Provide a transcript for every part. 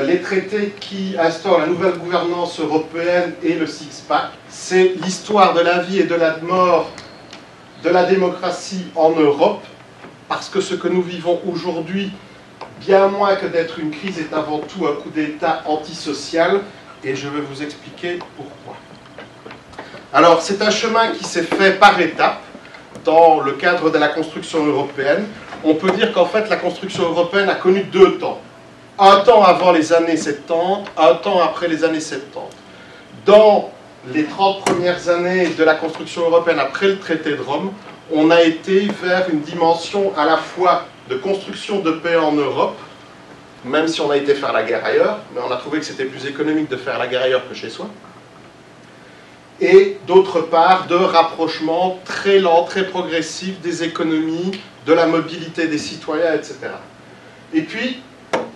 les traités qui instaurent la nouvelle gouvernance européenne et le six-pack. C'est l'histoire de la vie et de la mort de la démocratie en Europe, parce que ce que nous vivons aujourd'hui, bien moins que d'être une crise, est avant tout un coup d'État antisocial, et je vais vous expliquer pourquoi. Alors, c'est un chemin qui s'est fait par étapes dans le cadre de la construction européenne. On peut dire qu'en fait, la construction européenne a connu deux temps. Un temps avant les années 70, un temps après les années 70. Dans les 30 premières années de la construction européenne après le traité de Rome, on a été vers une dimension à la fois de construction de paix en Europe, même si on a été faire la guerre ailleurs, mais on a trouvé que c'était plus économique de faire la guerre ailleurs que chez soi, et d'autre part de rapprochement très lent, très progressif des économies, de la mobilité des citoyens, etc. Et puis,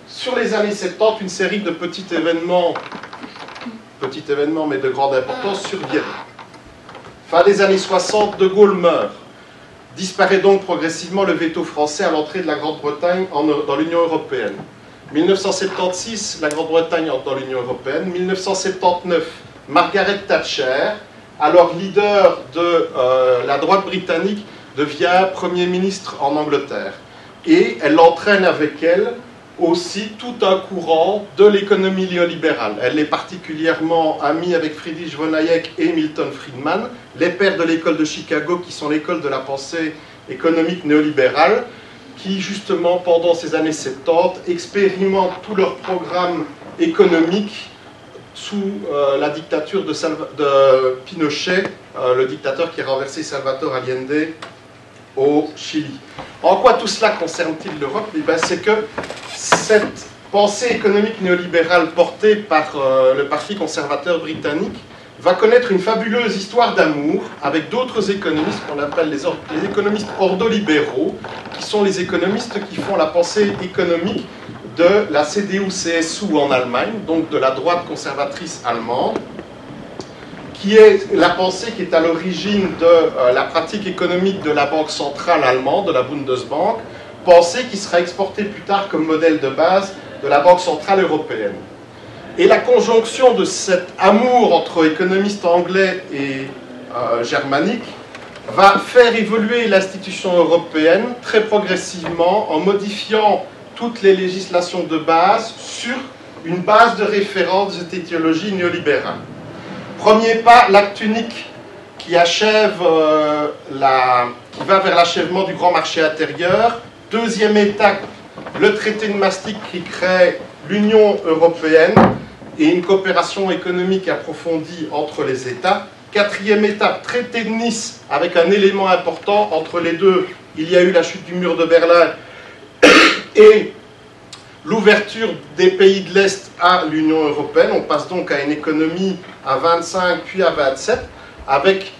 sur les années 70, une série de petits événements mais de grande importance surviennent. Fin des années 60, De Gaulle meurt. Disparaît donc progressivement le veto français à l'entrée de la Grande-Bretagne dans l'Union européenne. 1976, la Grande-Bretagne entre dans l'Union européenne. 1979, Margaret Thatcher, alors leader de la droite britannique, devient Premier ministre en Angleterre. Et elle entraîne avec elle aussi tout un courant de l'économie néolibérale. Elle est particulièrement amie avec Friedrich von Hayek et Milton Friedman, les pères de l'école de Chicago, qui sont l'école de la pensée économique néolibérale, qui justement pendant ces années 70 expérimentent tout leur programme économique sous la dictature de Pinochet, le dictateur qui a renversé Salvador Allende au Chili. En quoi tout cela concerne-t-il l'Europe? C'est que cette pensée économique néolibérale portée par le Parti conservateur britannique va connaître une fabuleuse histoire d'amour avec d'autres économistes qu'on appelle les économistes ordolibéraux, qui sont les économistes qui font la pensée économique de la CDU-CSU en Allemagne, donc de la droite conservatrice allemande, qui est la pensée qui est à l'origine de la pratique économique de la Banque centrale allemande, de la Bundesbank, pensée qui sera exportée plus tard comme modèle de base de la Banque centrale européenne. Et la conjonction de cet amour entre économistes anglais et germaniques va faire évoluer l'institution européenne très progressivement en modifiant toutes les législations de base sur une base de référence de cette idéologie néolibérale. Premier pas, l'acte unique qui achève qui va vers l'achèvement du grand marché intérieur. Deuxième étape, le traité de Maastricht qui crée l'Union européenne et une coopération économique approfondie entre les États. Quatrième étape, traité de Nice, avec un élément important entre les deux. Il y a eu la chute du mur de Berlin et l'ouverture des pays de l'Est à l'Union européenne. On passe donc à une économie à 25 puis à 27, avec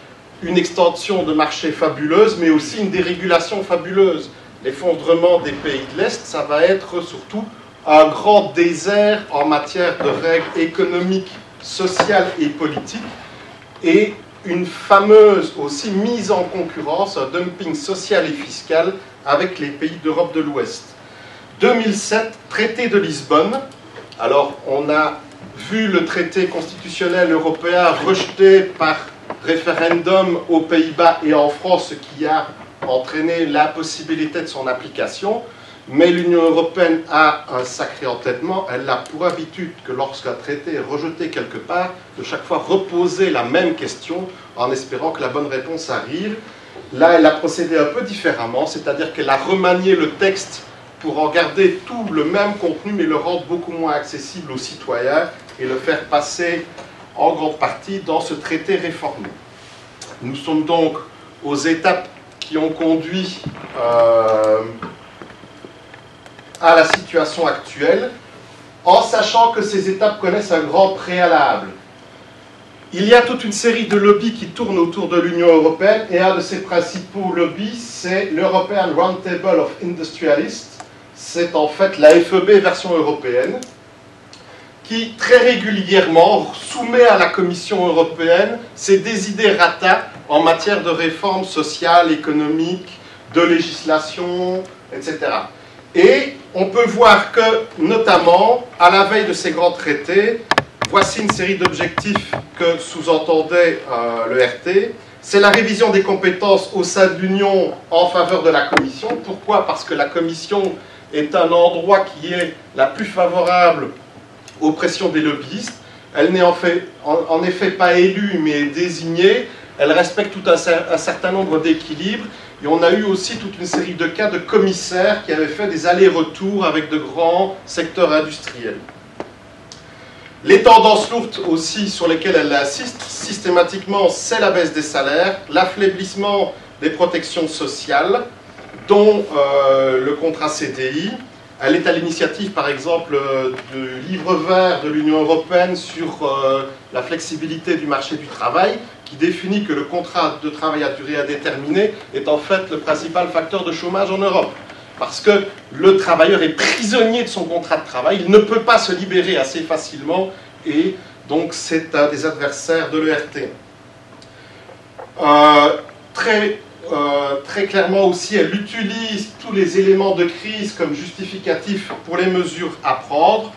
une extension de marché fabuleuse, mais aussi une dérégulation fabuleuse. L'effondrement des pays de l'Est, ça va être surtout un grand désert en matière de règles économiques, sociales et politiques, et une fameuse aussi mise en concurrence, un dumping social et fiscal avec les pays d'Europe de l'Ouest. 2007, traité de Lisbonne. Alors, on a vu le traité constitutionnel européen rejeté par référendum aux Pays-Bas et en France, ce qui a entraîné l'impossibilité de son application. Mais l'Union européenne a un sacré entêtement. Elle a pour habitude que lorsqu'un traité est rejeté quelque part, de chaque fois reposer la même question en espérant que la bonne réponse arrive. Là, elle a procédé un peu différemment, c'est-à-dire qu'elle a remanié le texte pour en garder tout le même contenu, mais le rendre beaucoup moins accessible aux citoyens et le faire passer en grande partie dans ce traité réformé. Nous sommes donc aux étapes qui ont conduit à la situation actuelle, en sachant que ces étapes connaissent un grand préalable. Il y a toute une série de lobbies qui tournent autour de l'Union européenne, et un de ces principaux lobbies, c'est l'European Roundtable of Industrialists. C'est en fait la FEB version européenne, qui très régulièrement soumet à la Commission européenne ses desiderata en matière de réforme sociale, économique, de législation, etc. Et on peut voir que, notamment, à la veille de ces grands traités, voici une série d'objectifs que sous-entendait le RT. C'est la révision des compétences au sein de l'Union en faveur de la Commission. Pourquoi? Parce que la Commission est un endroit qui est la plus favorable aux pressions des lobbyistes. Elle n'est en effet pas élue, mais désignée. Elle respecte tout un certain nombre d'équilibres. Et on a eu aussi toute une série de cas de commissaires qui avaient fait des allers-retours avec de grands secteurs industriels. Les tendances lourdes aussi sur lesquelles elle assiste systématiquement, c'est la baisse des salaires, l'affaiblissement des protections sociales, dont le contrat CDI. Elle est à l'initiative, par exemple, du livre vert de l'Union européenne sur la flexibilité du marché du travail, qui définit que le contrat de travail à durée indéterminée est en fait le principal facteur de chômage en Europe. Parce que le travailleur est prisonnier de son contrat de travail, il ne peut pas se libérer assez facilement, et donc c'est un des adversaires de l'ERT. Très clairement aussi, elle utilise tous les éléments de crise comme justificatif pour les mesures à prendre.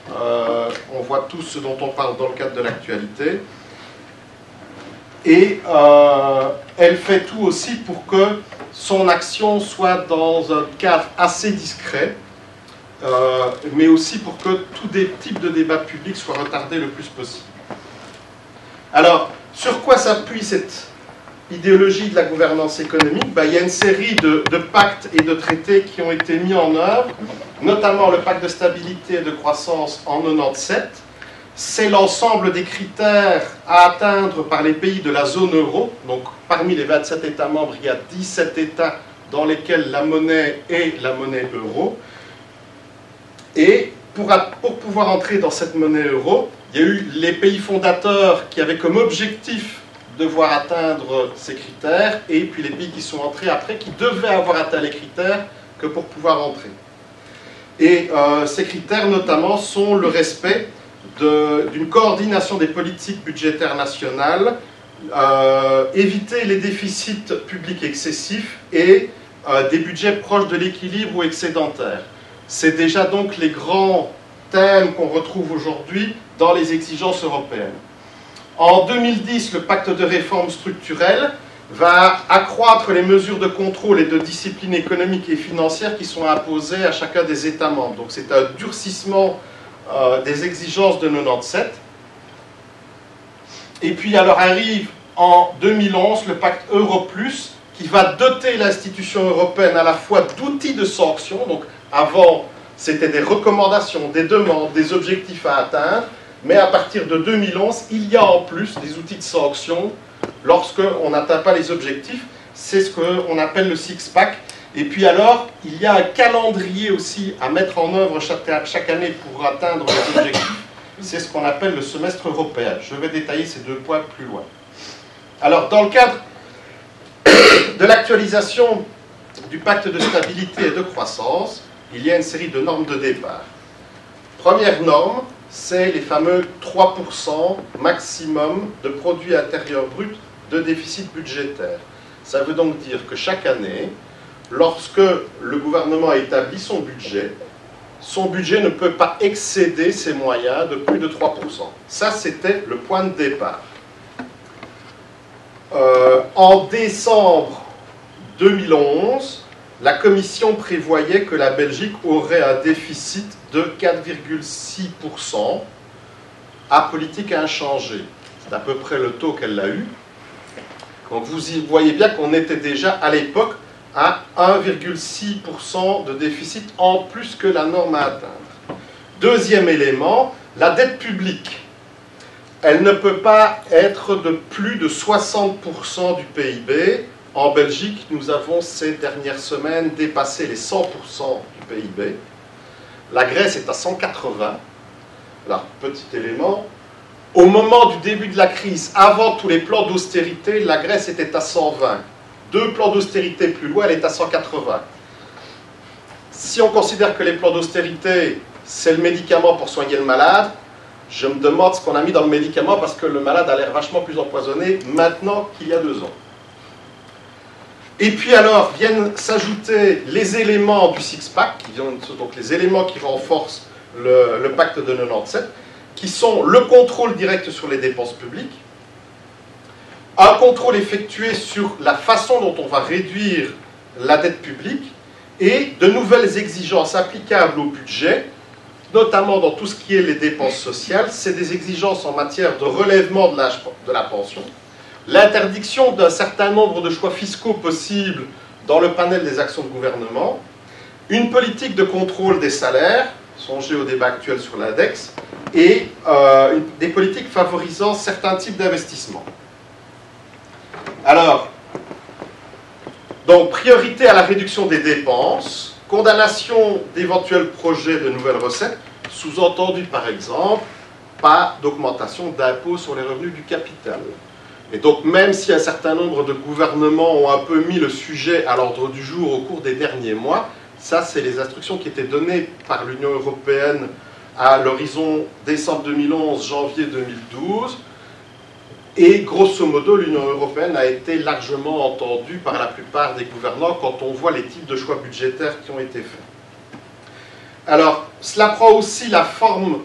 On voit tous ce dont on parle dans le cadre de l'actualité. Et elle fait tout aussi pour que son action soit dans un cadre assez discret, mais aussi pour que tous des types de débats publics soient retardés le plus possible. Alors, sur quoi s'appuie cette idéologie de la gouvernance économique? Il y a une série de pactes et de traités qui ont été mis en œuvre, notamment le pacte de stabilité et de croissance en 1997. C'est l'ensemble des critères à atteindre par les pays de la zone euro. Donc, parmi les 27 États membres, il y a 17 États dans lesquels la monnaie est la monnaie euro. Et pour pouvoir entrer dans cette monnaie euro, il y a eu les pays fondateurs qui avaient comme objectif de devoir atteindre ces critères, et puis les pays qui sont entrés après, qui devaient avoir atteint les critères que pour pouvoir entrer. Et ces critères, notamment, sont le respect d'une coordination des politiques budgétaires nationales, éviter les déficits publics excessifs et des budgets proches de l'équilibre ou excédentaires. C'est déjà donc les grands thèmes qu'on retrouve aujourd'hui dans les exigences européennes. En 2010, le pacte de réforme structurelle va accroître les mesures de contrôle et de discipline économique et financière qui sont imposées à chacun des États membres. Donc c'est un durcissement des exigences de 1997. Et puis alors arrive en 2011 le pacte Euro+, qui va doter l'institution européenne à la fois d'outils de sanction. Donc avant, c'était des recommandations, des demandes, des objectifs à atteindre, mais à partir de 2011, il y a en plus des outils de sanction lorsqu'on n'atteint pas les objectifs. C'est ce qu'on appelle le six-pack. Et puis alors, il y a un calendrier aussi à mettre en œuvre chaque année pour atteindre les objectifs. C'est ce qu'on appelle le semestre européen. Je vais détailler ces deux points plus loin. Alors, dans le cadre de l'actualisation du pacte de stabilité et de croissance, il y a une série de normes de départ. Première norme, c'est les fameux 3% maximum de produit intérieur brut de déficit budgétaire. Ça veut donc dire que chaque année, lorsque le gouvernement a établi son budget ne peut pas excéder ses moyens de plus de 3%. Ça, c'était le point de départ. En décembre 2011, la Commission prévoyait que la Belgique aurait un déficit de 4,6% à politique inchangée. C'est à peu près le taux qu'elle a eu. Donc vous voyez bien qu'on était déjà à l'époque à 1,6% de déficit en plus que la norme à atteindre. Deuxième élément, la dette publique. Elle ne peut pas être de plus de 60% du PIB. En Belgique, nous avons ces dernières semaines dépassé les 100% du PIB. La Grèce est à 180. Alors, petit élément, au moment du début de la crise, avant tous les plans d'austérité, la Grèce était à 120. Deux plans d'austérité plus loin, elle est à 180. Si on considère que les plans d'austérité, c'est le médicament pour soigner le malade, je me demande ce qu'on a mis dans le médicament parce que le malade a l'air vachement plus empoisonné maintenant qu'il y a 2 ans. Et puis alors viennent s'ajouter les éléments du six-pack, donc les éléments qui renforcent le pacte de 97, qui sont le contrôle direct sur les dépenses publiques, un contrôle effectué sur la façon dont on va réduire la dette publique, et de nouvelles exigences applicables au budget, notamment dans tout ce qui est les dépenses sociales. C'est des exigences en matière de relèvement de l'âge de la pension, l'interdiction d'un certain nombre de choix fiscaux possibles dans le panel des actions de gouvernement, une politique de contrôle des salaires, songez au débat actuel sur l'index, et des politiques favorisant certains types d'investissements. Alors, donc priorité à la réduction des dépenses, condamnation d'éventuels projets de nouvelles recettes, sous-entendu par exemple, pas d'augmentation d'impôts sur les revenus du capital. Et donc même si un certain nombre de gouvernements ont un peu mis le sujet à l'ordre du jour au cours des derniers mois, ça c'est les instructions qui étaient données par l'Union européenne à l'horizon décembre 2011, janvier 2012, et grosso modo l'Union européenne a été largement entendue par la plupart des gouvernants quand on voit les types de choix budgétaires qui ont été faits. Alors cela prend aussi la forme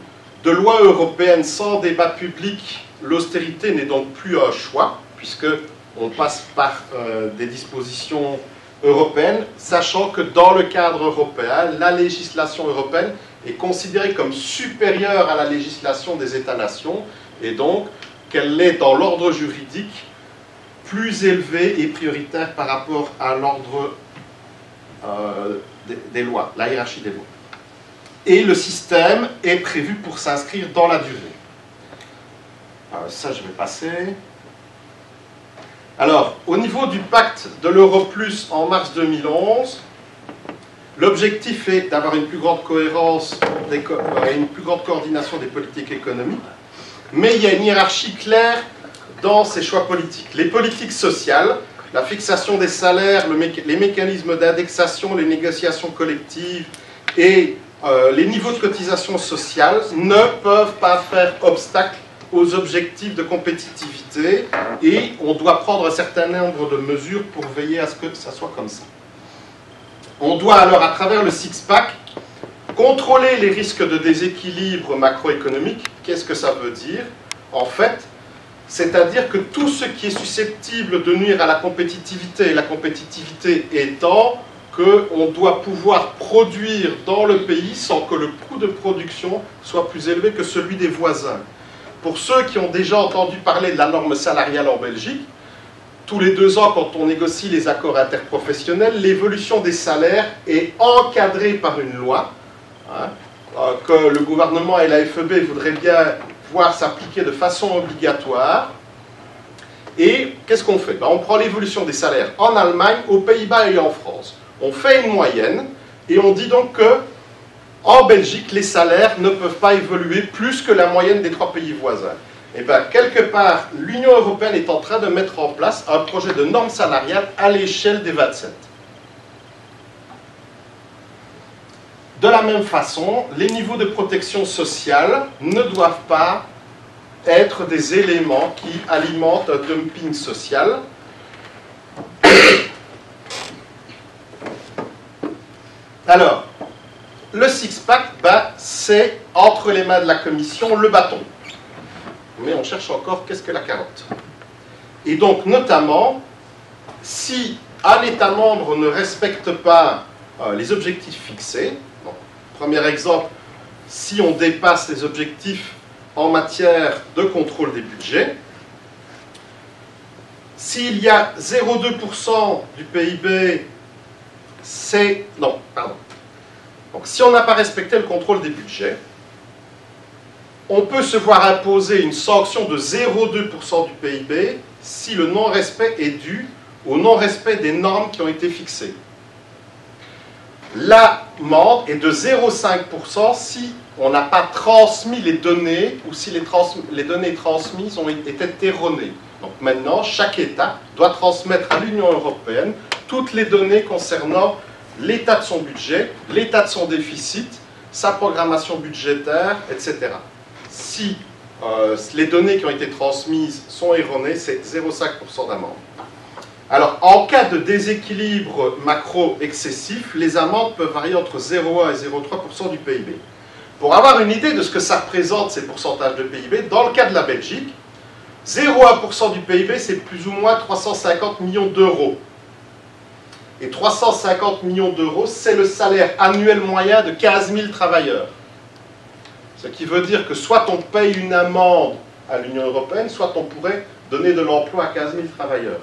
de lois européennes sans débat public. L'austérité n'est donc plus un choix, puisqu'on passe par des dispositions européennes, sachant que dans le cadre européen, la législation européenne est considérée comme supérieure à la législation des États-nations, et donc qu'elle est dans l'ordre juridique plus élevé et prioritaire par rapport à l'ordre des lois, la hiérarchie des lois. Et le système est prévu pour s'inscrire dans la durée. Ça, je vais passer. Alors, au niveau du pacte de l'Euro Plus en mars 2011, l'objectif est d'avoir une plus grande cohérence et une plus grande coordination des politiques économiques, mais il y a une hiérarchie claire dans ces choix politiques. Les politiques sociales, la fixation des salaires, les mécanismes d'indexation, les négociations collectives et les niveaux de cotisation sociale ne peuvent pas faire obstacle aux objectifs de compétitivité, et on doit prendre un certain nombre de mesures pour veiller à ce que ça soit comme ça. On doit alors, à travers le six-pack, contrôler les risques de déséquilibre macroéconomique. Qu'est-ce que ça veut dire? En fait, c'est-à-dire que tout ce qui est susceptible de nuire à la compétitivité, et la compétitivité étant qu'on doit pouvoir produire dans le pays sans que le coût de production soit plus élevé que celui des voisins. Pour ceux qui ont déjà entendu parler de la norme salariale en Belgique, tous les 2 ans, quand on négocie les accords interprofessionnels, l'évolution des salaires est encadrée par une loi, que le gouvernement et la FEB voudraient bien voir s'appliquer de façon obligatoire. Et qu'est-ce qu'on fait? On prend l'évolution des salaires en Allemagne, aux Pays-Bas et en France. On fait une moyenne, et on dit donc que en Belgique, les salaires ne peuvent pas évoluer plus que la moyenne des 3 pays voisins. Et bien, quelque part, l'Union européenne est en train de mettre en place un projet de norme salariale à l'échelle des 27. De la même façon, les niveaux de protection sociale ne doivent pas être des éléments qui alimentent un dumping social. Alors, le six-pack, c'est entre les mains de la Commission le bâton. Mais on cherche encore qu'est-ce que la carotte. Et donc, notamment, si un État membre ne respecte pas les objectifs fixés, bon, premier exemple, si on dépasse les objectifs en matière de contrôle des budgets, s'il y a 0,2% du PIB, c'est... Non, pardon. Donc, si on n'a pas respecté le contrôle des budgets, on peut se voir imposer une sanction de 0,2% du PIB si le non-respect est dû au non-respect des normes qui ont été fixées. L'amende est de 0,5% si on n'a pas transmis les données ou si les données transmises ont été erronées. Donc maintenant, chaque État doit transmettre à l'Union européenne toutes les données concernant l'état de son budget, l'état de son déficit, sa programmation budgétaire, etc. Si les données qui ont été transmises sont erronées, c'est 0,5% d'amende. Alors, en cas de déséquilibre macro excessif, les amendes peuvent varier entre 0,1 et 0,3% du PIB. Pour avoir une idée de ce que ça représente, ces pourcentages de PIB, dans le cas de la Belgique, 0,1% du PIB, c'est plus ou moins 350 millions d'euros. Et 350 millions d'euros, c'est le salaire annuel moyen de 15 000 travailleurs. Ce qui veut dire que soit on paye une amende à l'Union européenne, soit on pourrait donner de l'emploi à 15 000 travailleurs.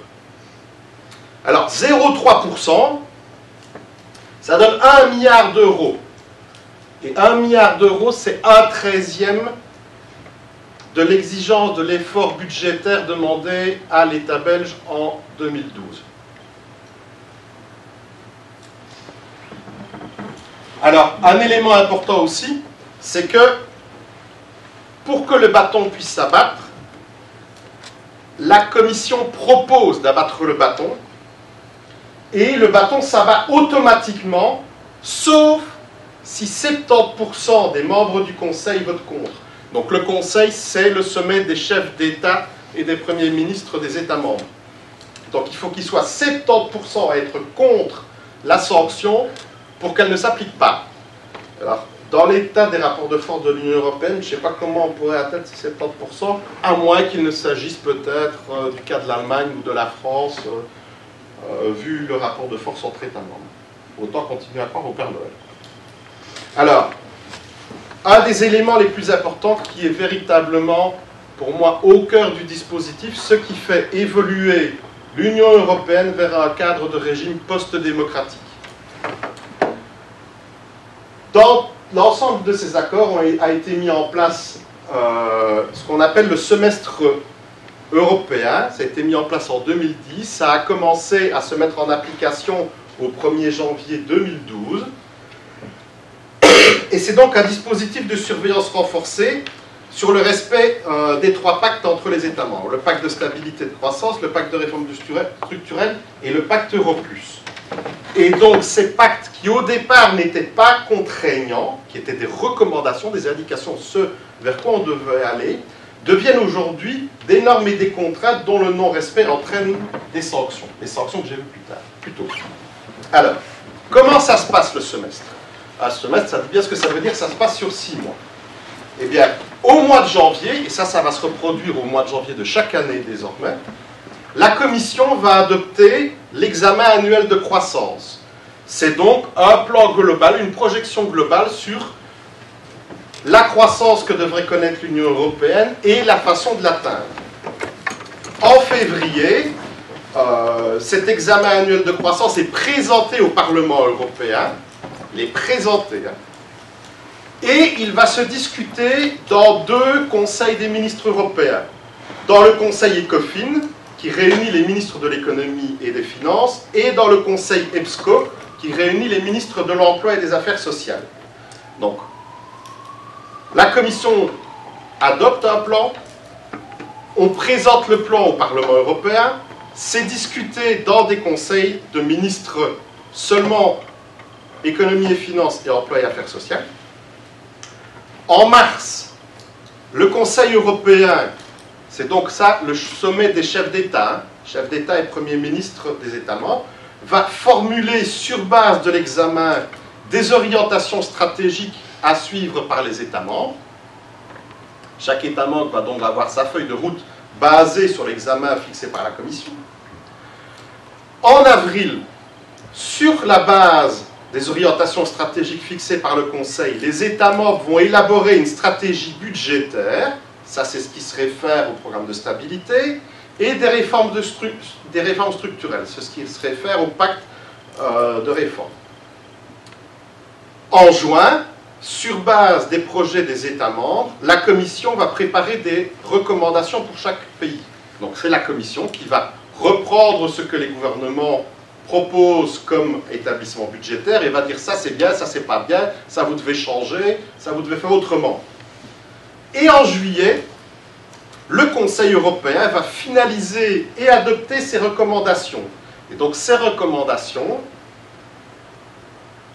Alors, 0,3%, ça donne 1 milliard d'euros. Et 1 milliard d'euros, c'est 1/13e de l'exigence de l'effort budgétaire demandé à l'État belge en 2012. Alors, un élément important aussi, c'est que pour que le bâton puisse s'abattre, la Commission propose d'abattre le bâton, et le bâton s'abat automatiquement, sauf si 70% des membres du Conseil votent contre. Donc le Conseil, c'est le sommet des chefs d'État et des premiers ministres des États membres. Donc il faut qu'il soit 70% à être contre la sanction pour qu'elle ne s'applique pas. Alors, dans l'état des rapports de force de l'Union européenne, je ne sais pas comment on pourrait atteindre ces 70%, à moins qu'il ne s'agisse peut-être du cas de l'Allemagne ou de la France, vu le rapport de force entre États membres. Autant continuer à croire au Père Noël. Alors, un des éléments les plus importants qui est véritablement, pour moi, au cœur du dispositif, ce qui fait évoluer l'Union européenne vers un cadre de régime post-démocratique. Dans l'ensemble de ces accords a été mis en place ce qu'on appelle le semestre européen. Ça a été mis en place en 2010. Ça a commencé à se mettre en application au 1er janvier 2012. Et c'est donc un dispositif de surveillance renforcée sur le respect des 3 pactes entre les États membres. Le pacte de stabilité et de croissance, le pacte de réforme structurelle et le pacte Euro+. Et donc ces pactes qui au départ n'étaient pas contraignants, qui étaient des recommandations, des indications, ce vers quoi on devait aller, deviennent aujourd'hui des normes et des contraintes dont le non-respect entraîne des sanctions. Les sanctions que j'ai vues plus tôt. Alors, comment ça se passe le semestre? Un semestre, ça dit bien ce que ça veut dire, ça se passe sur 6 mois. Eh bien, au mois de janvier, et ça va se reproduire au mois de janvier de chaque année désormais, la Commission va adopter l'examen annuel de croissance. C'est donc un plan global, une projection globale sur la croissance que devrait connaître l'Union européenne et la façon de l'atteindre. En février, cet examen annuel de croissance est présenté au Parlement européen. Il est présenté. Et il va se discuter dans 2 conseils des ministres européens. Dans le conseil ECOFIN, qui réunit les ministres de l'économie et des finances, et dans le conseil EPSCO, qui réunit les ministres de l'emploi et des affaires sociales. Donc, la Commission adopte un plan, on présente le plan au Parlement européen, c'est discuté dans des conseils de ministres seulement économie et finances et emploi et affaires sociales. En mars, le Conseil européen, c'est donc ça le sommet des chefs d'État, chefs d'État et premiers ministres des États membres, va formuler sur base de l'examen des orientations stratégiques à suivre par les États membres. Chaque État membre va donc avoir sa feuille de route basée sur l'examen fixé par la Commission. En avril, sur la base des orientations stratégiques fixées par le Conseil, les États membres vont élaborer une stratégie budgétaire, ça c'est ce qui se réfère au programme de stabilité, et des réformes structurelles, c'est ce qui se réfère au pacte de réforme. En juin, sur base des projets des États membres, la Commission va préparer des recommandations pour chaque pays. Donc c'est la Commission qui va reprendre ce que les gouvernements proposent comme établissement budgétaire et va dire ça c'est bien, ça c'est pas bien, ça vous devez changer, ça vous devez faire autrement. Et en juillet, le Conseil européen va finaliser et adopter ses recommandations. Et donc ces recommandations,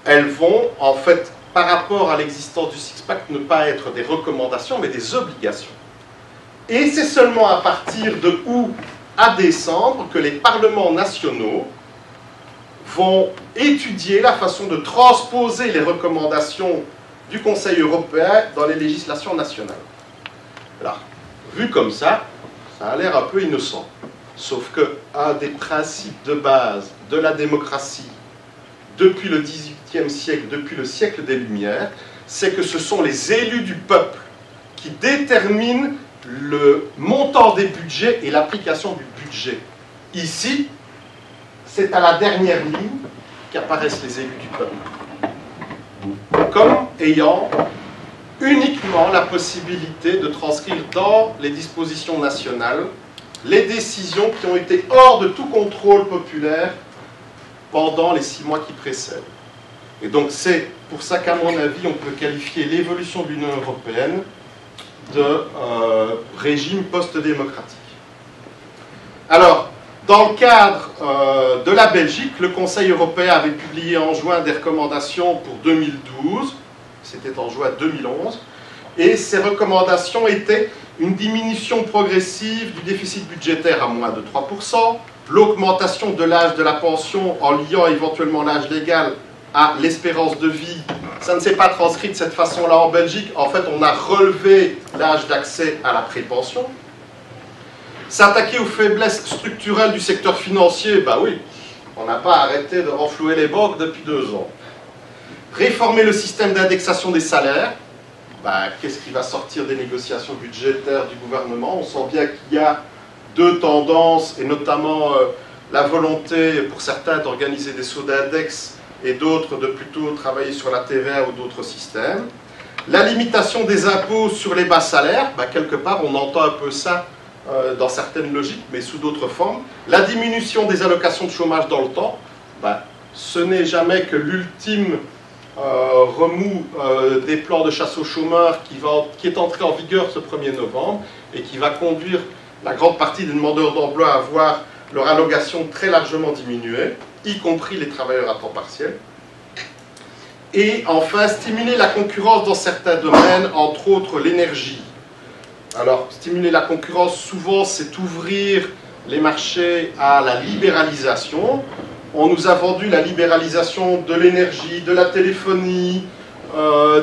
elles vont en fait, par rapport à l'existence du six-pack, ne pas être des recommandations mais des obligations. Et c'est seulement à partir de août à décembre que les parlements nationaux vont étudier la façon de transposer les recommandations du Conseil européen dans les législations nationales. Alors, vu comme ça a l'air un peu innocent. Sauf qu'un des principes de base de la démocratie depuis le XVIIIe siècle, depuis le siècle des Lumières, c'est que ce sont les élus du peuple qui déterminent le montant des budgets et l'application du budget. Ici, c'est à la dernière ligne qu'apparaissent les élus du peuple, comme ayant uniquement la possibilité de transcrire dans les dispositions nationales les décisions qui ont été hors de tout contrôle populaire pendant les 6 mois qui précèdent. Et donc c'est pour ça qu'à mon avis, on peut qualifier l'évolution de l'Union européenne de régime post-démocratique. Alors, dans le cadre de la Belgique, le Conseil européen avait publié en juin des recommandations pour 2012, c'était en juin 2011, et ces recommandations étaient une diminution progressive du déficit budgétaire à moins de 3%, l'augmentation de l'âge de la pension en liant éventuellement l'âge légal à l'espérance de vie. Ça ne s'est pas transcrit de cette façon-là en Belgique. En fait, on a relevé l'âge d'accès à la pré-pension. S'attaquer aux faiblesses structurelles du secteur financier, bah oui, on n'a pas arrêté de renflouer les banques depuis 2 ans. Réformer le système d'indexation des salaires, bah, qu'est-ce qui va sortir des négociations budgétaires du gouvernement? On sent bien qu'il y a 2 tendances, et notamment la volonté pour certains d'organiser des sauts d'index et d'autres de plutôt travailler sur la TVA ou d'autres systèmes. La limitation des impôts sur les bas salaires, bah, quelque part on entend un peu ça dans certaines logiques, mais sous d'autres formes. La diminution des allocations de chômage dans le temps, bah, ce n'est jamais que l'ultime remous des plans de chasse aux chômeurs qui est entré en vigueur ce 1er novembre et qui va conduire la grande partie des demandeurs d'emploi à voir leur allocation très largement diminuée, y compris les travailleurs à temps partiel. Et enfin, stimuler la concurrence dans certains domaines, entre autres l'énergie. Alors, stimuler la concurrence, souvent, c'est ouvrir les marchés à la libéralisation. On nous a vendu la libéralisation de l'énergie, de la téléphonie,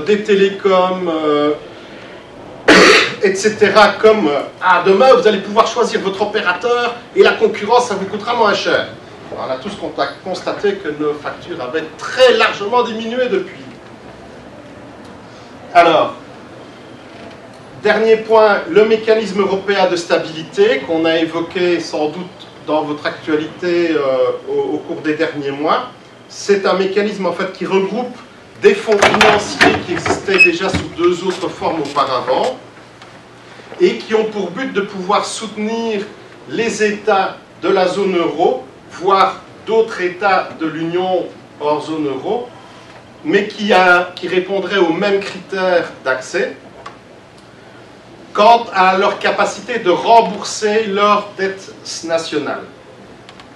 des télécoms, etc. Comme ah, demain vous allez pouvoir choisir votre opérateur et la concurrence ça vous coûtera moins cher. On a tous constaté que nos factures avaient très largement diminué depuis. Alors, dernier point, le mécanisme européen de stabilité qu'on a évoqué sans doute dans votre actualité au cours des derniers mois. C'est un mécanisme en fait qui regroupe des fonds financiers qui existaient déjà sous 2 autres formes auparavant et qui ont pour but de pouvoir soutenir les États de la zone euro, voire d'autres États de l'Union hors zone euro, mais qui répondraient aux mêmes critères d'accès quant à leur capacité de rembourser leurs dettes nationales.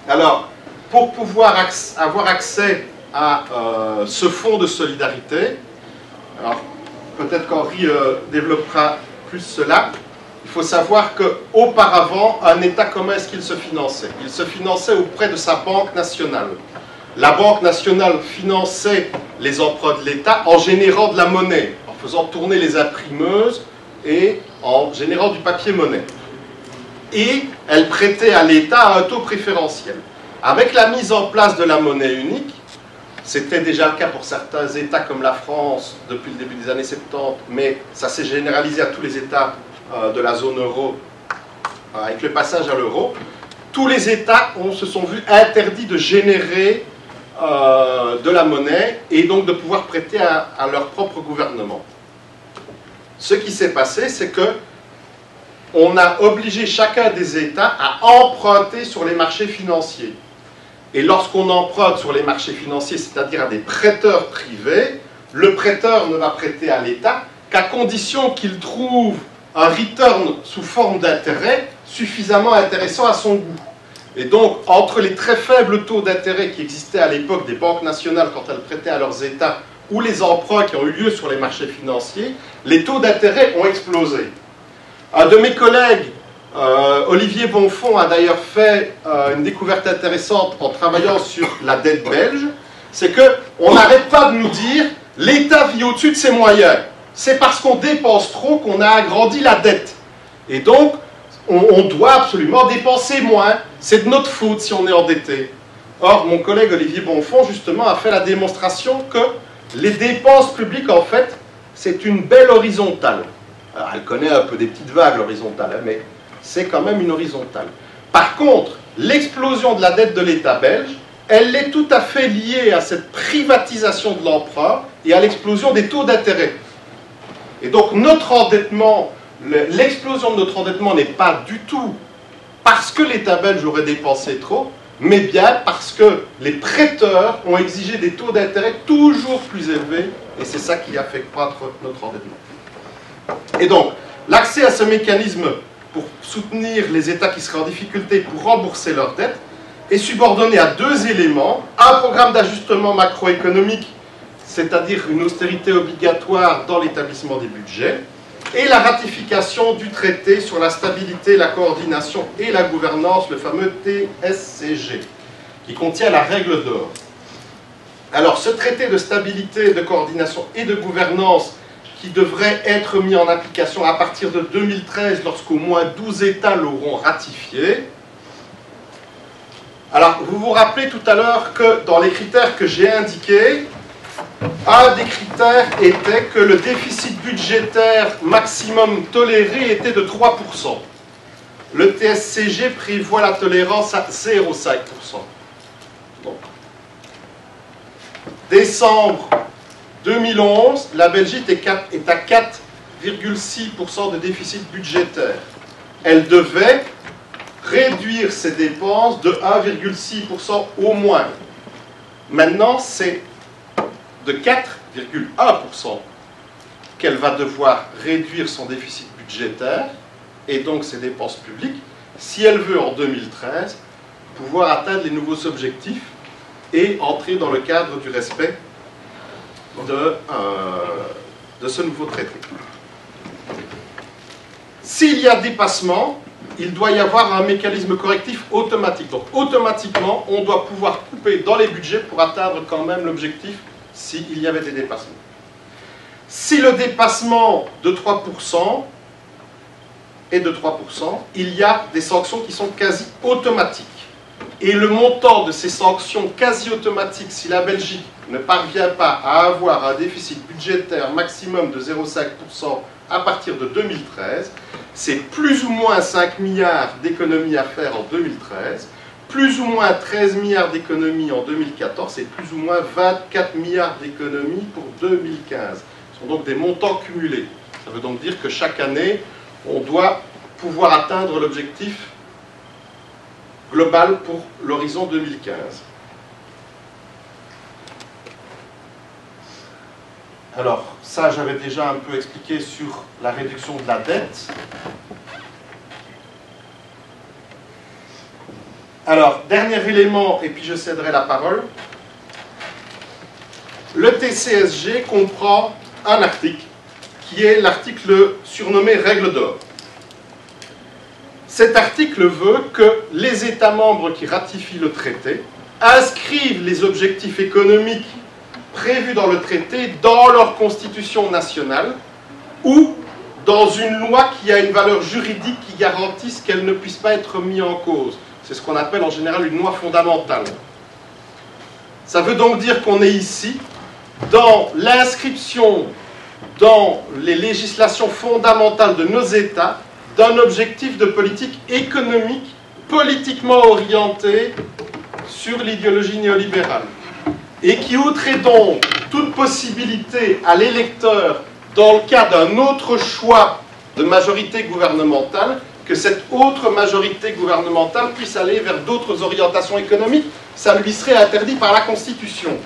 Alors, pour pouvoir avoir accès à ce fonds de solidarité, alors peut-être qu'Henri développera plus cela, il faut savoir qu'auparavant, un État, comment est-ce qu'il se finançait? Il se finançait auprès de sa banque nationale. La banque nationale finançait les emprunts de l'État en générant de la monnaie, en faisant tourner les imprimeuses et en générant du papier-monnaie. Et elle prêtait à l'État à un taux préférentiel. Avec la mise en place de la monnaie unique, c'était déjà le cas pour certains États comme la France depuis le début des années 70, mais ça s'est généralisé à tous les États de la zone euro avec le passage à l'euro. Tous les États se sont vus interdits de générer de la monnaie et donc de pouvoir prêter à leur propre gouvernement. Ce qui s'est passé, c'est que on a obligé chacun des États à emprunter sur les marchés financiers. Et lorsqu'on emprunte sur les marchés financiers, c'est-à-dire à des prêteurs privés, le prêteur ne va prêter à l'État qu'à condition qu'il trouve un return sous forme d'intérêt suffisamment intéressant à son goût. Et donc, entre les très faibles taux d'intérêt qui existaient à l'époque des banques nationales quand elles prêtaient à leurs États ou les emprunts qui ont eu lieu sur les marchés financiers, les taux d'intérêt ont explosé. Un de mes collègues Olivier Bonfons a d'ailleurs fait une découverte intéressante en travaillant sur la dette belge, c'est qu'on n'arrête pas de nous dire « l'État vit au-dessus de ses moyens ». C'est parce qu'on dépense trop qu'on a agrandi la dette. Et donc, on doit absolument dépenser moins. C'est de notre faute si on est endetté. Or, mon collègue Olivier Bonfons, justement, a fait la démonstration que les dépenses publiques, en fait, c'est une belle horizontale. Alors, elle connaît un peu des petites vagues, l'horizontale, hein, mais c'est quand même une horizontale. Par contre, l'explosion de la dette de l'État belge, elle est tout à fait liée à cette privatisation de l'emprunt et à l'explosion des taux d'intérêt. Et donc notre endettement, l'explosion de notre endettement n'est pas du tout parce que l'État belge aurait dépensé trop, mais bien parce que les prêteurs ont exigé des taux d'intérêt toujours plus élevés, et c'est ça qui a fait croître notre endettement. Et donc, l'accès à ce mécanisme pour soutenir les États qui seraient en difficulté pour rembourser leurs dettes est subordonné à deux éléments: un programme d'ajustement macroéconomique, c'est-à-dire une austérité obligatoire dans l'établissement des budgets, et la ratification du traité sur la stabilité, la coordination et la gouvernance, le fameux TSCG, qui contient la règle d'or. Alors, ce traité de stabilité, de coordination et de gouvernance, qui devrait être mis en application à partir de 2013, lorsqu'au moins 12 États l'auront ratifié. Alors, vous vous rappelez tout à l'heure que dans les critères que j'ai indiqués, un des critères était que le déficit budgétaire maximum toléré était de 3%. Le TSCG prévoit la tolérance à 0,5%. Donc, décembre 2011, la Belgique est à 4,6% de déficit budgétaire. Elle devait réduire ses dépenses de 1,6% au moins. Maintenant, c'est de 4,1% qu'elle va devoir réduire son déficit budgétaire et donc ses dépenses publiques si elle veut en 2013 pouvoir atteindre les nouveaux objectifs et entrer dans le cadre du respect de ce nouveau traité. S'il y a dépassement, il doit y avoir un mécanisme correctif automatique. Donc automatiquement, on doit pouvoir couper dans les budgets pour atteindre quand même l'objectif s'il y avait des dépassements. Si le dépassement de 3% est de 3%, il y a des sanctions qui sont quasi automatiques. Et le montant de ces sanctions quasi automatiques, si la Belgique ne parvient pas à avoir un déficit budgétaire maximum de 0,5% à partir de 2013, c'est plus ou moins 5 milliards d'économies à faire en 2013, plus ou moins 13 milliards d'économies en 2014 et plus ou moins 24 milliards d'économies pour 2015. Ce sont donc des montants cumulés. Ça veut donc dire que chaque année, on doit pouvoir atteindre l'objectif global pour l'horizon 2015. Alors, ça, j'avais déjà un peu expliqué sur la réduction de la dette. Alors, dernier élément, et puis je céderai la parole. Le TCSG comprend un article, qui est l'article surnommé Règle d'or. Cet article veut que les États membres qui ratifient le traité inscrivent les objectifs économiques prévus dans le traité dans leur constitution nationale ou dans une loi qui a une valeur juridique qui garantisse qu'elle ne puisse pas être mise en cause. C'est ce qu'on appelle en général une loi fondamentale. Ça veut donc dire qu'on est ici dans l'inscription dans les législations fondamentales de nos États d'un objectif de politique économique politiquement orienté sur l'idéologie néolibérale et qui ôterait donc toute possibilité à l'électeur, dans le cas d'un autre choix de majorité gouvernementale, que cette autre majorité gouvernementale puisse aller vers d'autres orientations économiques. Ça lui serait interdit par la Constitution.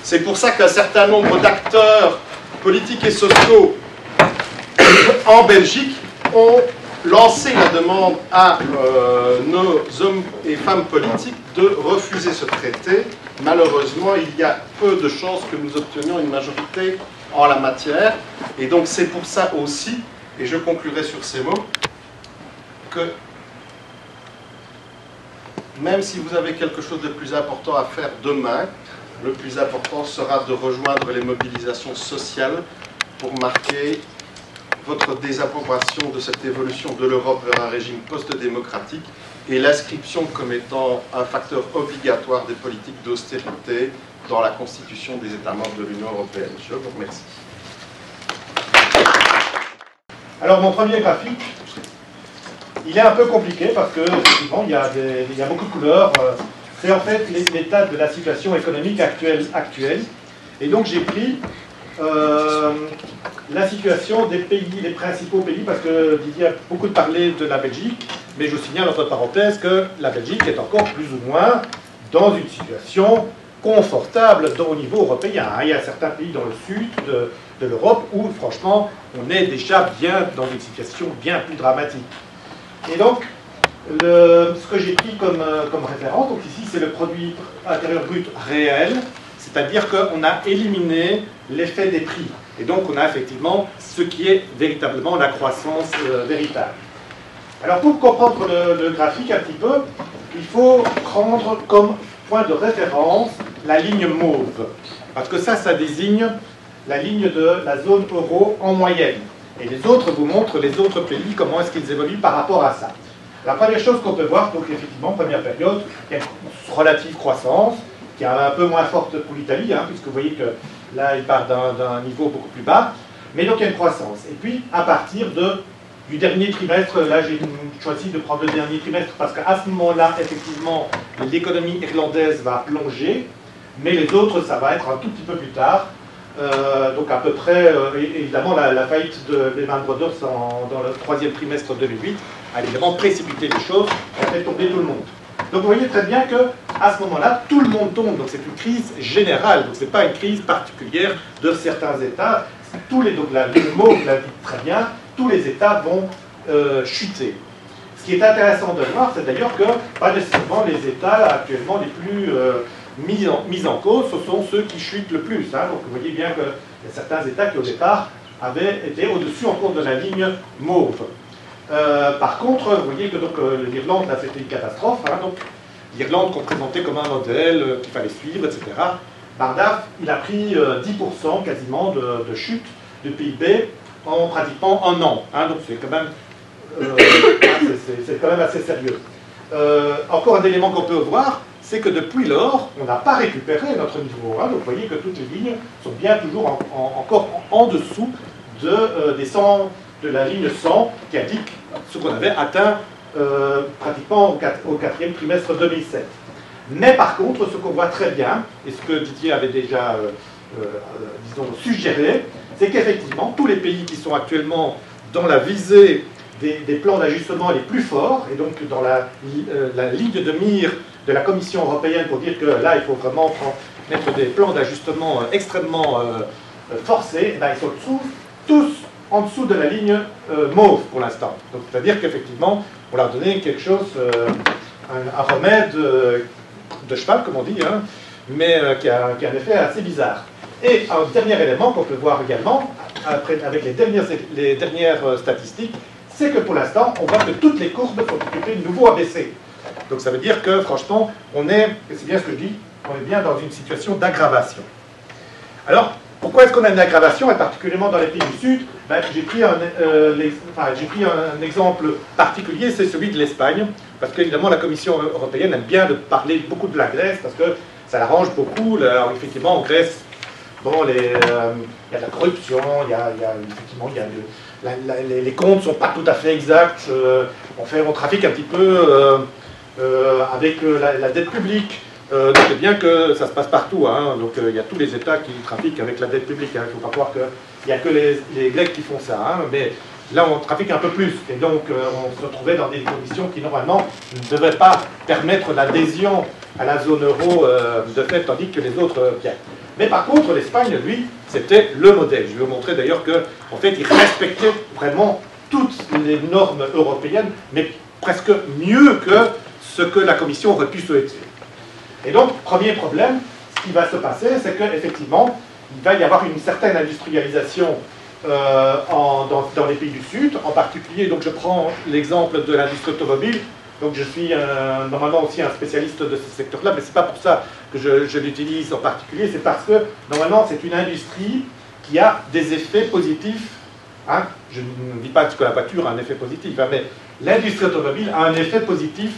C'est pour ça qu'un certain nombre d'acteurs politiques et sociaux en Belgique ont lancé la demande à nos hommes et femmes politiques de refuser ce traité. Malheureusement, il y a peu de chances que nous obtenions une majorité en la matière. Et donc c'est pour ça aussi, et je conclurai sur ces mots, que même si vous avez quelque chose de plus important à faire demain, le plus important sera de rejoindre les mobilisations sociales pour marquer votre désapprobation de cette évolution de l'Europe vers un régime post-démocratique et l'inscription comme étant un facteur obligatoire des politiques d'austérité dans la constitution des États membres de l'Union européenne. Je vous remercie. Alors mon premier graphique, il est un peu compliqué parce que effectivement, il y a beaucoup de couleurs. C'est en fait l'état de la situation économique actuelle. Et donc j'ai pris la situation des pays, les principaux pays, parce que Didier a beaucoup parlé de la Belgique, mais je signale entre parenthèses que la Belgique est encore plus ou moins dans une situation confortable au niveau européen. Il y a certains pays dans le sud de l'Europe où, franchement, on est déjà bien dans une situation bien plus dramatique. Et donc, ce que j'ai pris comme référence, donc ici, c'est le produit intérieur brut réel, c'est-à-dire qu'on a éliminé l'effet des prix. Et donc, on a effectivement ce qui est véritablement la croissance véritable. Alors, pour comprendre le graphique un petit peu, il faut prendre comme point de référence la ligne mauve. Parce que ça désigne la ligne de la zone euro en moyenne. Et les autres vous montrent les autres pays, comment est-ce qu'ils évoluent par rapport à ça. La première chose qu'on peut voir, donc effectivement, première période, il y a une relative croissance, qui est un peu moins forte pour l'Italie, puisque vous voyez que là, il part d'un niveau beaucoup plus bas, mais donc il y a une croissance. Et puis, à partir du dernier trimestre, là j'ai choisi de prendre le dernier trimestre, parce qu'à ce moment-là, effectivement, l'économie irlandaise va plonger, mais les autres, ça va être un tout petit peu plus tard. Donc à peu près, évidemment, la faillite de Lehman Brothers dans le troisième trimestre 2008 a évidemment précipité les choses, a fait tomber tout le monde. Donc vous voyez très bien qu'à ce moment-là, tout le monde tombe, donc c'est une crise générale, donc ce n'est pas une crise particulière de certains États. Donc le mot vous l'a dit très bien, tous les États vont chuter. Ce qui est intéressant de voir, c'est d'ailleurs que pas nécessairement les États actuellement les plus mis en cause, ce sont ceux qui chutent le plus. Donc vous voyez bien qu'il y a certains États qui au départ avaient été au-dessus encore de la ligne mauve. Par contre, vous voyez que l'Irlande, là c'était une catastrophe. Donc l'Irlande qu'on présentait comme un modèle qu'il fallait suivre, etc. Bardaf, il a pris 10% quasiment de chute du PIB en pratiquement un an. Donc c'est quand même, c'est quand même assez sérieux. Encore un élément qu'on peut voir, c'est que depuis lors, on n'a pas récupéré notre niveau. Donc vous voyez que toutes les lignes sont bien toujours encore en dessous de la ligne 100 qui indique ce qu'on avait atteint pratiquement au quatrième trimestre 2007. Mais par contre, ce qu'on voit très bien, et ce que Didier avait déjà disons, suggéré, c'est qu'effectivement, tous les pays qui sont actuellement dans la visée des plans d'ajustement les plus forts, et donc dans la ligne de mire de la Commission européenne pour dire que là, il faut vraiment mettre des plans d'ajustement extrêmement forcés, ils sont tous en dessous de la ligne mauve pour l'instant. Donc c'est-à-dire qu'effectivement, on leur a donné quelque chose, un remède de cheval, comme on dit, mais qui a un effet assez bizarre. Et un dernier élément qu'on peut voir également, avec les dernières statistiques, c'est que pour l'instant, on voit que toutes les courbes sont occupées de nouveau à baisser. Donc ça veut dire que, franchement, et c'est bien ce que je dis, on est bien dans une situation d'aggravation. Alors, pourquoi est-ce qu'on a une aggravation, et particulièrement dans les pays du Sud? J'ai pris un exemple particulier, c'est celui de l'Espagne, parce qu'évidemment la Commission européenne aime bien de parler beaucoup de la Grèce, parce que ça l'arrange beaucoup. Alors effectivement, en Grèce, il y a de la corruption, les comptes ne sont pas tout à fait exacts, on trafique un petit peu avec la dette publique. Donc c'est bien que ça se passe partout, donc il y a tous les États qui trafiquent avec la dette publique, il ne faut pas croire qu'il n'y a que les Grecs qui font ça, mais là on trafique un peu plus, et donc on se retrouvait dans des conditions qui normalement ne devraient pas permettre l'adhésion à la zone euro de fait, tandis que les autres viennent. Mais par contre l'Espagne, lui, c'était le modèle. Je vais vous montrer d'ailleurs qu'en fait il respectait vraiment toutes les normes européennes, mais presque mieux que ce que la Commission aurait pu souhaiter. Et donc, premier problème, ce qui va se passer, c'est qu'effectivement, il va y avoir une certaine industrialisation dans les pays du Sud. En particulier, donc je prends l'exemple de l'industrie automobile. Donc je suis normalement aussi un spécialiste de ce secteur-là, mais ce n'est pas pour ça que je l'utilise en particulier, c'est parce que normalement c'est une industrie qui a des effets positifs. Hein. Je ne dis pas que la voiture a un effet positif, hein, mais l'industrie automobile a un effet positif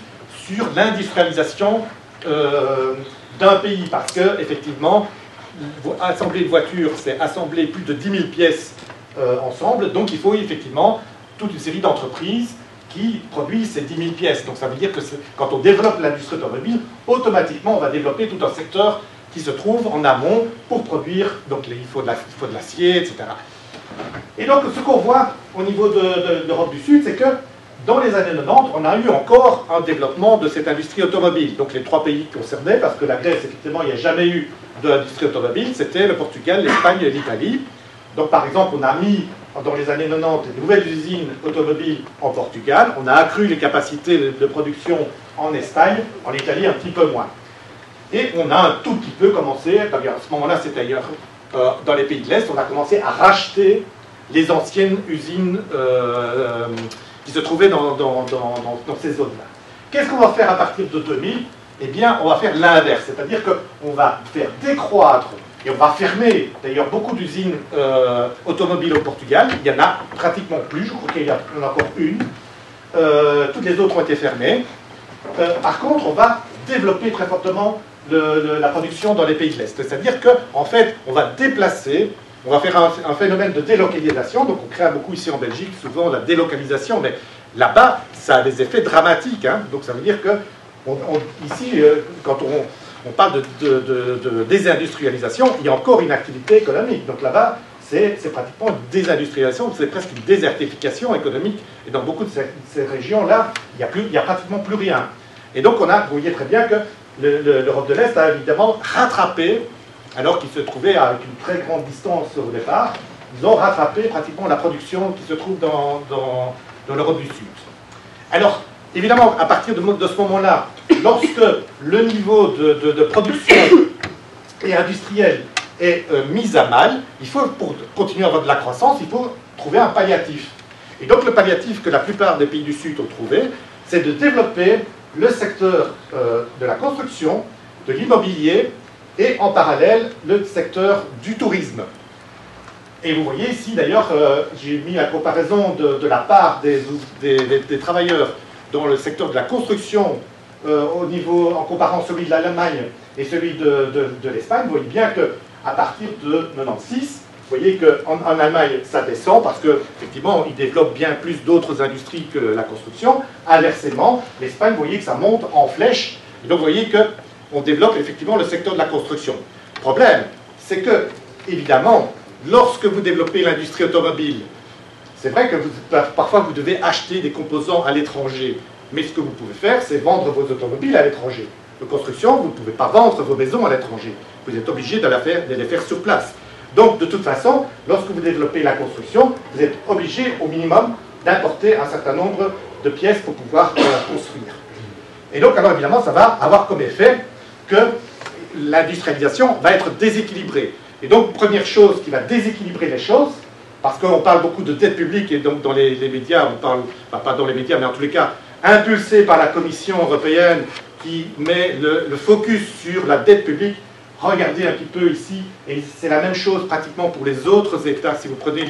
sur l'industrialisation d'un pays, parce que effectivement, assembler une voiture, c'est assembler plus de 10 000 pièces ensemble, donc il faut effectivement toute une série d'entreprises qui produisent ces 10 000 pièces. Donc ça veut dire que quand on développe l'industrie automobile, automatiquement on va développer tout un secteur qui se trouve en amont pour produire, donc il faut de l'acier, etc. Et donc ce qu'on voit au niveau de l'Europe du Sud, c'est que dans les années 90, on a eu encore un développement de cette industrie automobile. Donc les trois pays concernés, parce que la Grèce, effectivement, il n'y a jamais eu d'industrie automobile, c'était le Portugal, l'Espagne et l'Italie. Donc par exemple, on a mis dans les années 90 de nouvelles usines automobiles en Portugal, on a accru les capacités de production en Espagne, en Italie un petit peu moins. Et on a un tout petit peu commencé, à ce moment-là c'est d'ailleurs dans les pays de l'Est, on a commencé à racheter les anciennes usines qui se trouvaient dans ces zones-là. Qu'est-ce qu'on va faire à partir de 2000 ? Eh bien, on va faire l'inverse, c'est-à-dire qu'on va faire décroître et on va fermer d'ailleurs beaucoup d'usines automobiles au Portugal. Il n'y en a pratiquement plus, je crois qu'il y en a encore une. Toutes les autres ont été fermées. Par contre, on va développer très fortement la production dans les pays de l'Est. C'est-à-dire qu'en fait, on va déplacer, on va faire un phénomène de délocalisation. Donc on crée beaucoup ici en Belgique, souvent la délocalisation, mais là-bas, ça a des effets dramatiques. Hein. Donc ça veut dire que ici, quand on parle de désindustrialisation, il y a encore une activité économique. Donc là-bas, c'est pratiquement une désindustrialisation, c'est presque une désertification économique. Et dans beaucoup de ces régions-là, il n'y a pratiquement plus rien. Et donc vous voyez très bien que l'Europe de l'Est a évidemment rattrapé, alors qu'ils se trouvaient à une très grande distance au départ, ils ont rattrapé pratiquement la production qui se trouve dans l'Europe du Sud. Alors, évidemment, à partir de ce moment-là, lorsque le niveau de production et industriel est mis à mal, il faut, pour continuer à avoir de la croissance, il faut trouver un palliatif. Et donc le palliatif que la plupart des pays du Sud ont trouvé, c'est de développer le secteur de la construction, de l'immobilier, et en parallèle, le secteur du tourisme. Et vous voyez ici, d'ailleurs, j'ai mis la comparaison de la part des travailleurs dans le secteur de la construction en comparant celui de l'Allemagne et celui de l'Espagne. Vous voyez bien qu'à partir de 96, vous voyez qu'en Allemagne, ça descend parce qu'effectivement, ils développent bien plus d'autres industries que la construction. Inversement, l'Espagne, vous voyez que ça monte en flèche. Et donc, vous voyez qu'on développe effectivement le secteur de la construction. Le problème, c'est que, évidemment, lorsque vous développez l'industrie automobile, c'est vrai que parfois vous devez acheter des composants à l'étranger, mais ce que vous pouvez faire, c'est vendre vos automobiles à l'étranger. La construction, vous ne pouvez pas vendre vos maisons à l'étranger. Vous êtes obligé de les faire sur place. Donc, de toute façon, lorsque vous développez la construction, vous êtes obligé au minimum d'importer un certain nombre de pièces pour pouvoir construire. Et donc, alors évidemment, ça va avoir comme effet que l'industrialisation va être déséquilibrée. Et donc, première chose qui va déséquilibrer les choses, parce qu'on parle beaucoup de dette publique, et donc dans les médias, on parle, enfin, pas dans les médias, mais en tous les cas, impulsé par la Commission européenne qui met le focus sur la dette publique. Regardez un petit peu ici, et c'est la même chose pratiquement pour les autres États. Si vous prenez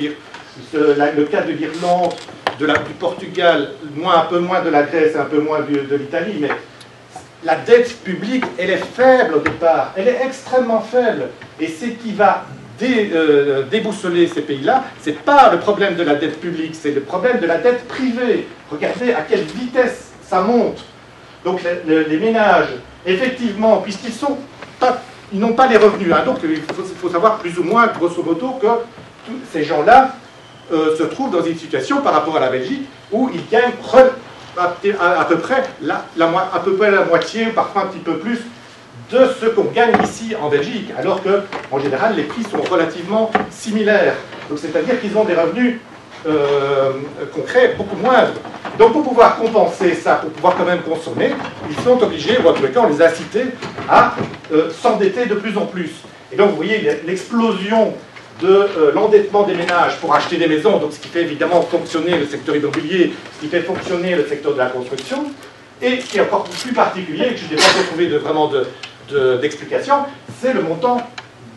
le cas de l'Irlande, du Portugal, un peu moins de la Grèce, un peu moins de l'Italie, mais la dette publique, elle est faible au départ, elle est extrêmement faible. Et ce qui va déboussoler ces pays-là, ce n'est pas le problème de la dette publique, c'est le problème de la dette privée. Regardez à quelle vitesse ça monte. Donc les ménages, effectivement, ils n'ont pas les revenus, hein, donc il faut savoir plus ou moins, grosso modo, que tous ces gens-là se trouvent dans une situation par rapport à la Belgique où ils gagnent à peu près la moitié, parfois un petit peu plus, de ce qu'on gagne ici en Belgique, alors qu'en général les prix sont relativement similaires. Donc c'est-à-dire qu'ils ont des revenus concrets beaucoup moindres. Donc pour pouvoir compenser ça, pour pouvoir quand même consommer, ils sont obligés, ou en tous les cas on les a incités à s'endetter de plus en plus. Et donc vous voyez l'explosion de l'endettement des ménages pour acheter des maisons, donc ce qui fait évidemment fonctionner le secteur immobilier, ce qui fait fonctionner le secteur de la construction, et ce qui est encore plus particulier, et que je n'ai pas trouvé vraiment d'explication, c'est le montant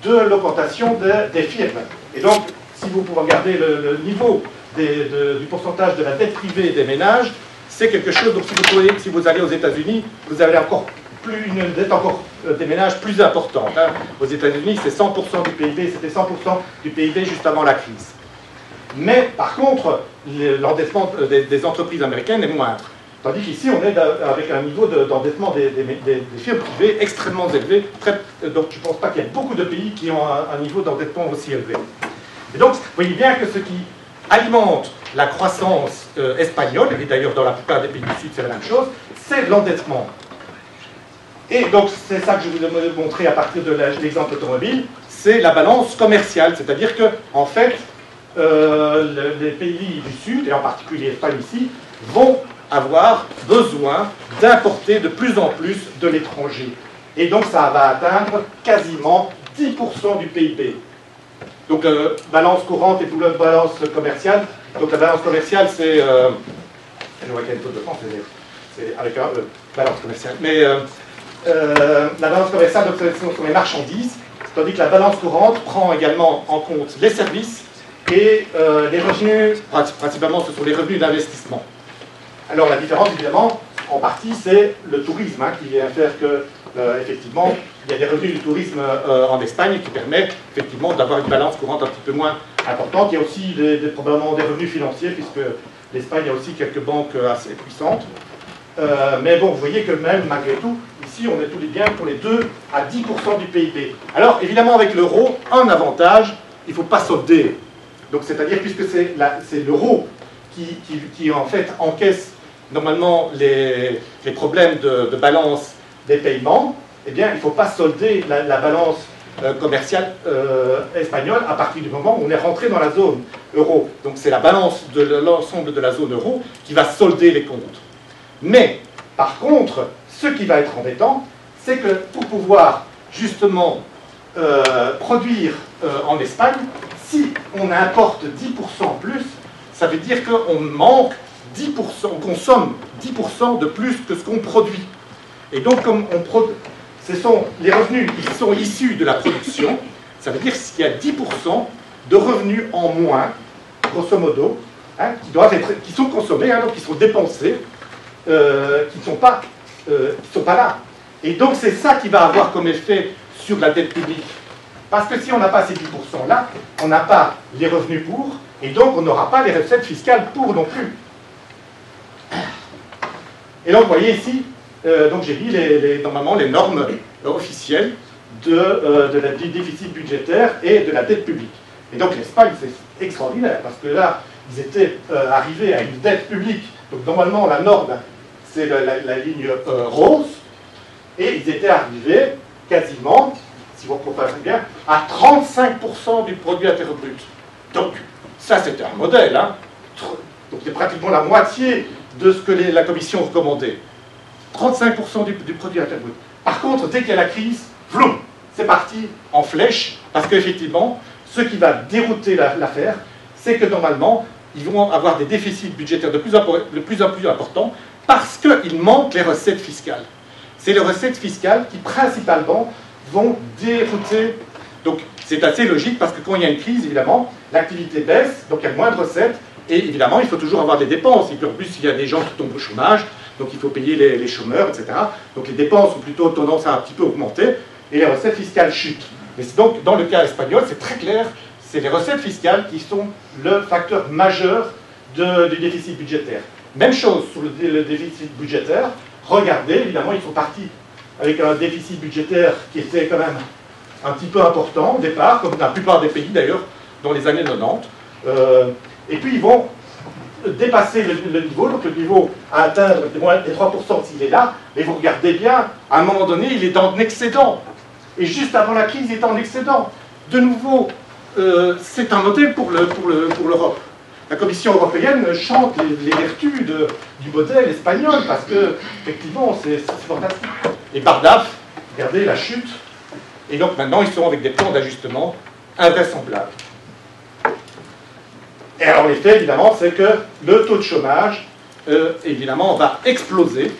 de l'augmentation des firmes. Et donc, si vous pouvez regarder le niveau du pourcentage de la dette privée des ménages, c'est quelque chose, donc si vous allez aux États-Unis, vous avez une dette encore des ménages plus importante. Hein. Aux États-Unis, c'est 100% du PIB, c'était 100% du PIB juste avant la crise. Mais par contre, l'endettement des entreprises américaines est moindre. Tandis qu'ici, on est avec un niveau d'endettement des firmes privées extrêmement élevé. Donc je ne pense pas qu'il y ait beaucoup de pays qui ont un niveau d'endettement aussi élevé. Et donc, vous voyez bien que ce qui alimente la croissance espagnole, et d'ailleurs dans la plupart des pays du Sud c'est la même chose, c'est l'endettement. Et donc c'est ça que je vous ai montré à partir de l'exemple automobile, c'est la balance commerciale, c'est-à-dire que en fait les pays du Sud, et en particulier l'Espagne ici, vont avoir besoin d'importer de plus en plus de l'étranger. Et donc ça va atteindre quasiment 10% du PIB. Donc balance courante et balance commerciale. Donc la balance commerciale, c'est... je vois qu'il y a une faute de France, c'est avec un balance commerciale. Mais la balance commerciale, donc, ce sont les marchandises, tandis que la balance courante prend également en compte les services et les revenus, principalement ce sont les revenus d'investissement. Alors la différence, évidemment, en partie, c'est le tourisme, hein, qui vient faire que, effectivement, il y a des revenus du tourisme en Espagne qui permettent, effectivement, d'avoir une balance courante un petit peu moins importante. Il y a aussi probablement des revenus financiers, puisque l'Espagne a aussi quelques banques assez puissantes. Mais bon, vous voyez que même, malgré tout, ici, on est tous les biens pour les 2 à 10% du PIB. Alors, évidemment, avec l'euro, un avantage, il ne faut pas solder. Donc, c'est-à-dire, puisque c'est l'euro qui, en fait, encaisse normalement les problèmes de balance des paiements, eh bien, il ne faut pas solder la balance commerciale espagnole à partir du moment où on est rentré dans la zone euro. Donc c'est la balance de l'ensemble de la zone euro qui va solder les comptes. Mais, par contre, ce qui va être embêtant, c'est que pour pouvoir justement produire en Espagne, si on importe 10% plus, ça veut dire qu'on manque 10%, on consomme 10% de plus que ce qu'on produit. Et donc, comme ce sont les revenus qui sont issus de la production, ça veut dire qu'il y a 10% de revenus en moins, grosso modo, hein, qui sont consommés, hein, donc qui sont dépensés, qui ne sont pas là. Et donc, c'est ça qui va avoir comme effet sur la dette publique. Parce que si on n'a pas ces 10% là, on n'a pas les revenus pour, et donc on n'aura pas les recettes fiscales pour non plus. Et donc, vous voyez ici, donc j'ai mis normalement les normes officielles du déficit budgétaire et de la dette publique. Et donc l'Espagne, c'est extraordinaire, parce que là, ils étaient arrivés à une dette publique. Donc normalement, la norme, c'est la ligne rose, et ils étaient arrivés quasiment, si vous comparez bien, à 35% du produit intérieur brut. Donc, ça, c'était un modèle, hein. Donc c'est pratiquement la moitié de ce que la Commission recommandait. 35% du produit intérieur brut. Par contre, dès qu'il y a la crise, vloum, c'est parti en flèche, parce qu'effectivement, ce qui va dérouter l'affaire, c'est que normalement, ils vont avoir des déficits budgétaires de plus en plus importants, parce qu'il manque les recettes fiscales. C'est les recettes fiscales qui, principalement, vont dérouter. Donc, c'est assez logique, parce que quand il y a une crise, évidemment, l'activité baisse, donc il y a moins de recettes, et évidemment, il faut toujours avoir des dépenses. Et puis en plus, il y a des gens qui tombent au chômage, donc il faut payer les chômeurs, etc. Donc les dépenses ont plutôt tendance à un petit peu augmenter, et les recettes fiscales chutent. Mais donc, dans le cas espagnol, c'est très clair, c'est les recettes fiscales qui sont le facteur majeur du déficit budgétaire. Même chose sur le déficit budgétaire. Regardez, évidemment, ils sont partis avec un déficit budgétaire qui était quand même un petit peu important au départ, comme dans la plupart des pays d'ailleurs, dans les années 90. Et puis ils vont dépasser le niveau, donc le niveau à atteindre les 3% s'il est là, mais vous regardez bien, à un moment donné, il est en excédent. Et juste avant la crise, il est en excédent. De nouveau, c'est un modèle pour l'Europe. La Commission européenne chante les vertus du modèle espagnol, parce que, effectivement, c'est fantastique. Et Bardaf, regardez la chute, et donc maintenant, ils sont avec des plans d'ajustement invraisemblables. Et alors l'effet, évidemment, c'est que le taux de chômage, évidemment, va exploser.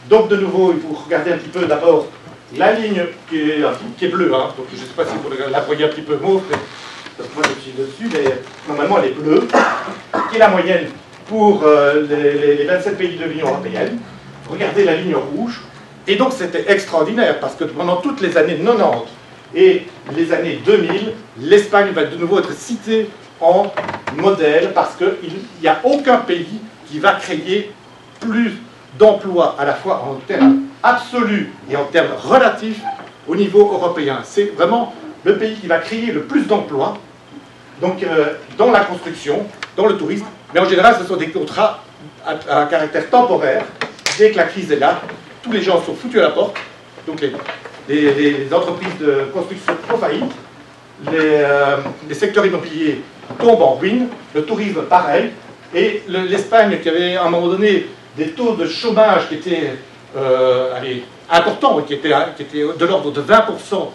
Donc, de nouveau, il faut regarder un petit peu d'abord la ligne qui est bleue. Hein. Donc, je ne sais pas si vous la voyez un petit peu mauve, mais moi je suis dessus, mais normalement elle est bleue, qui est la moyenne pour les 27 pays de l'Union européenne. Regardez la ligne rouge. Et donc, c'était extraordinaire, parce que pendant toutes les années 90 et les années 2000, l'Espagne va de nouveau être citée en modèle, parce qu'il n'y a aucun pays qui va créer plus d'emplois, à la fois en termes absolus et en termes relatifs, au niveau européen. C'est vraiment le pays qui va créer le plus d'emplois, donc dans la construction, dans le tourisme, mais en général, ce sont des contrats à caractère temporaire. Dès que la crise est là, tous les gens sont foutus à la porte, donc les entreprises de construction font faillite, les secteurs immobiliers tombent en ruine, le tourisme pareil, et l'Espagne qui avait à un moment donné des taux de chômage qui étaient importants, qui étaient de l'ordre de 20%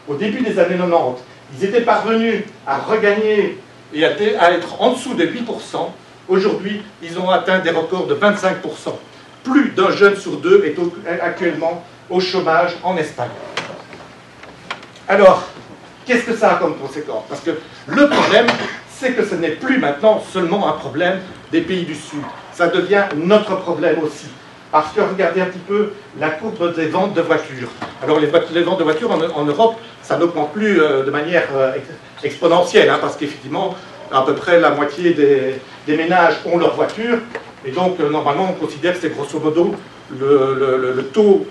au début des années 90, ils étaient parvenus à regagner et à être en dessous de 8%. Aujourd'hui, ils ont atteint des records de 25%. Plus d'un jeune sur deux est actuellement au chômage en Espagne. Alors, qu'est-ce que ça a comme conséquence? Parce que le problème, c'est que ce n'est plus maintenant seulement un problème des pays du Sud. Ça devient notre problème aussi. Parce que regardez un petit peu la courbe des ventes de voitures. Alors les ventes de voitures en Europe, ça n'augmente plus de manière exponentielle, hein, parce qu'effectivement, à peu près la moitié des ménages ont leur voiture. Et donc, normalement, on considère que c'est grosso modo le taux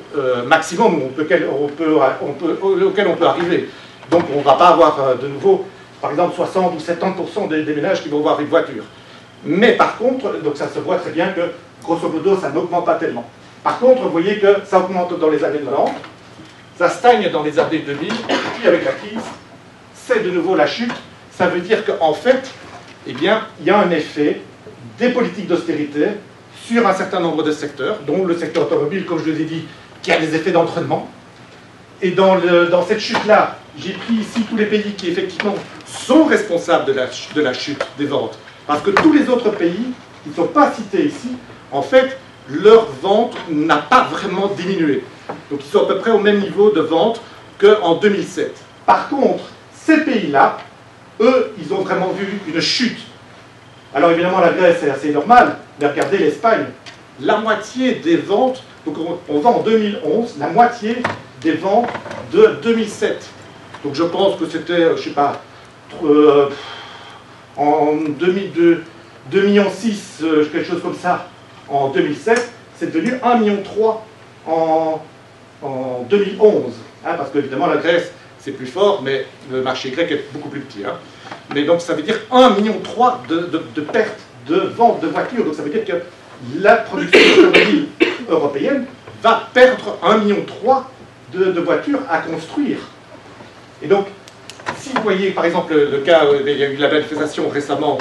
maximum auquel on peut arriver. Donc, on ne va pas avoir de nouveau, par exemple, 60 ou 70% des ménages qui vont avoir une voiture. Mais par contre, donc ça se voit très bien que, grosso modo, ça n'augmente pas tellement. Par contre, vous voyez que ça augmente dans les années 90, ça stagne dans les années 2000, et puis avec la crise, c'est de nouveau la chute. Ça veut dire qu'en fait, eh bien, il y a un effet des politiques d'austérité sur un certain nombre de secteurs, dont le secteur automobile, comme je vous ai dit, qui a des effets d'entraînement. Et dans cette chute-là, j'ai pris ici tous les pays qui, effectivement, sont responsables de la chute des ventes. Parce que tous les autres pays, qui ne sont pas cités ici, en fait, leur vente n'a pas vraiment diminué. Donc ils sont à peu près au même niveau de vente qu'en 2007. Par contre, ces pays-là, eux, ils ont vraiment vu une chute. Alors évidemment, la Grèce, c'est assez normal, mais regardez l'Espagne. La moitié des ventes, donc on vend en 2011, la moitié des ventes de 2007. Donc je pense que c'était, je ne sais pas, en 2002, 2,6 millions, quelque chose comme ça, en 2007, c'est devenu 1,3 million en 2011. Hein, parce qu'évidemment, la Grèce, c'est plus fort, mais le marché grec est beaucoup plus petit. Hein. Mais donc, ça veut dire 1,3 million de pertes de vente de voitures. Donc, ça veut dire que la production automobile européenne va perdre 1,3 million de voitures à construire. Et donc, si vous voyez, par exemple, le cas, il y a eu la manifestation récemment,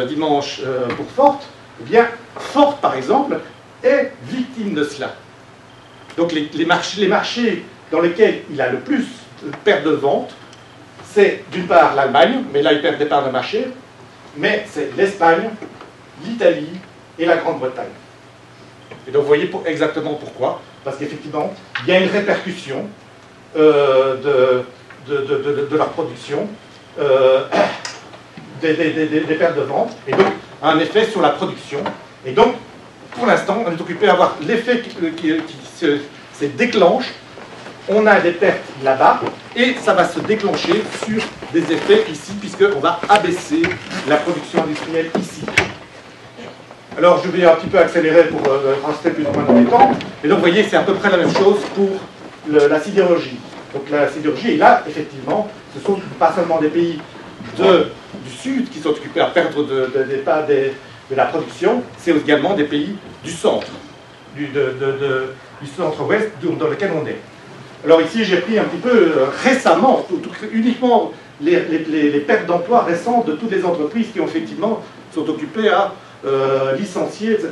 dimanche, pour Ford, eh bien, Ford, par exemple, est victime de cela. Donc, les marchés dans lesquels il a le plus de pertes de ventes, c'est d'une part l'Allemagne, mais là, il perd des parts de marché, mais c'est l'Espagne, l'Italie et la Grande-Bretagne. Et donc, vous voyez exactement pourquoi. Parce qu'effectivement, il y a une répercussion de leur production, des pertes de vente, et donc un effet sur la production. Et donc, pour l'instant, on est occupé à voir l'effet qui se déclenche. On a des pertes là-bas, et ça va se déclencher sur des effets ici, puisqu'on va abaisser la production industrielle ici. Alors, je vais un petit peu accélérer pour rester plus ou moins dans les temps. Et donc, vous voyez, c'est à peu près la même chose pour la sidérurgie. Donc, la sidérurgie, et là, effectivement, ce sont pas seulement des pays du Sud qui sont occupés à perdre de la production, c'est également des pays du centre, du centre-ouest dans lequel on est. Alors ici, j'ai pris un petit peu récemment, uniquement les pertes d'emplois récentes de toutes les entreprises qui, effectivement, sont occupées à licencier, etc.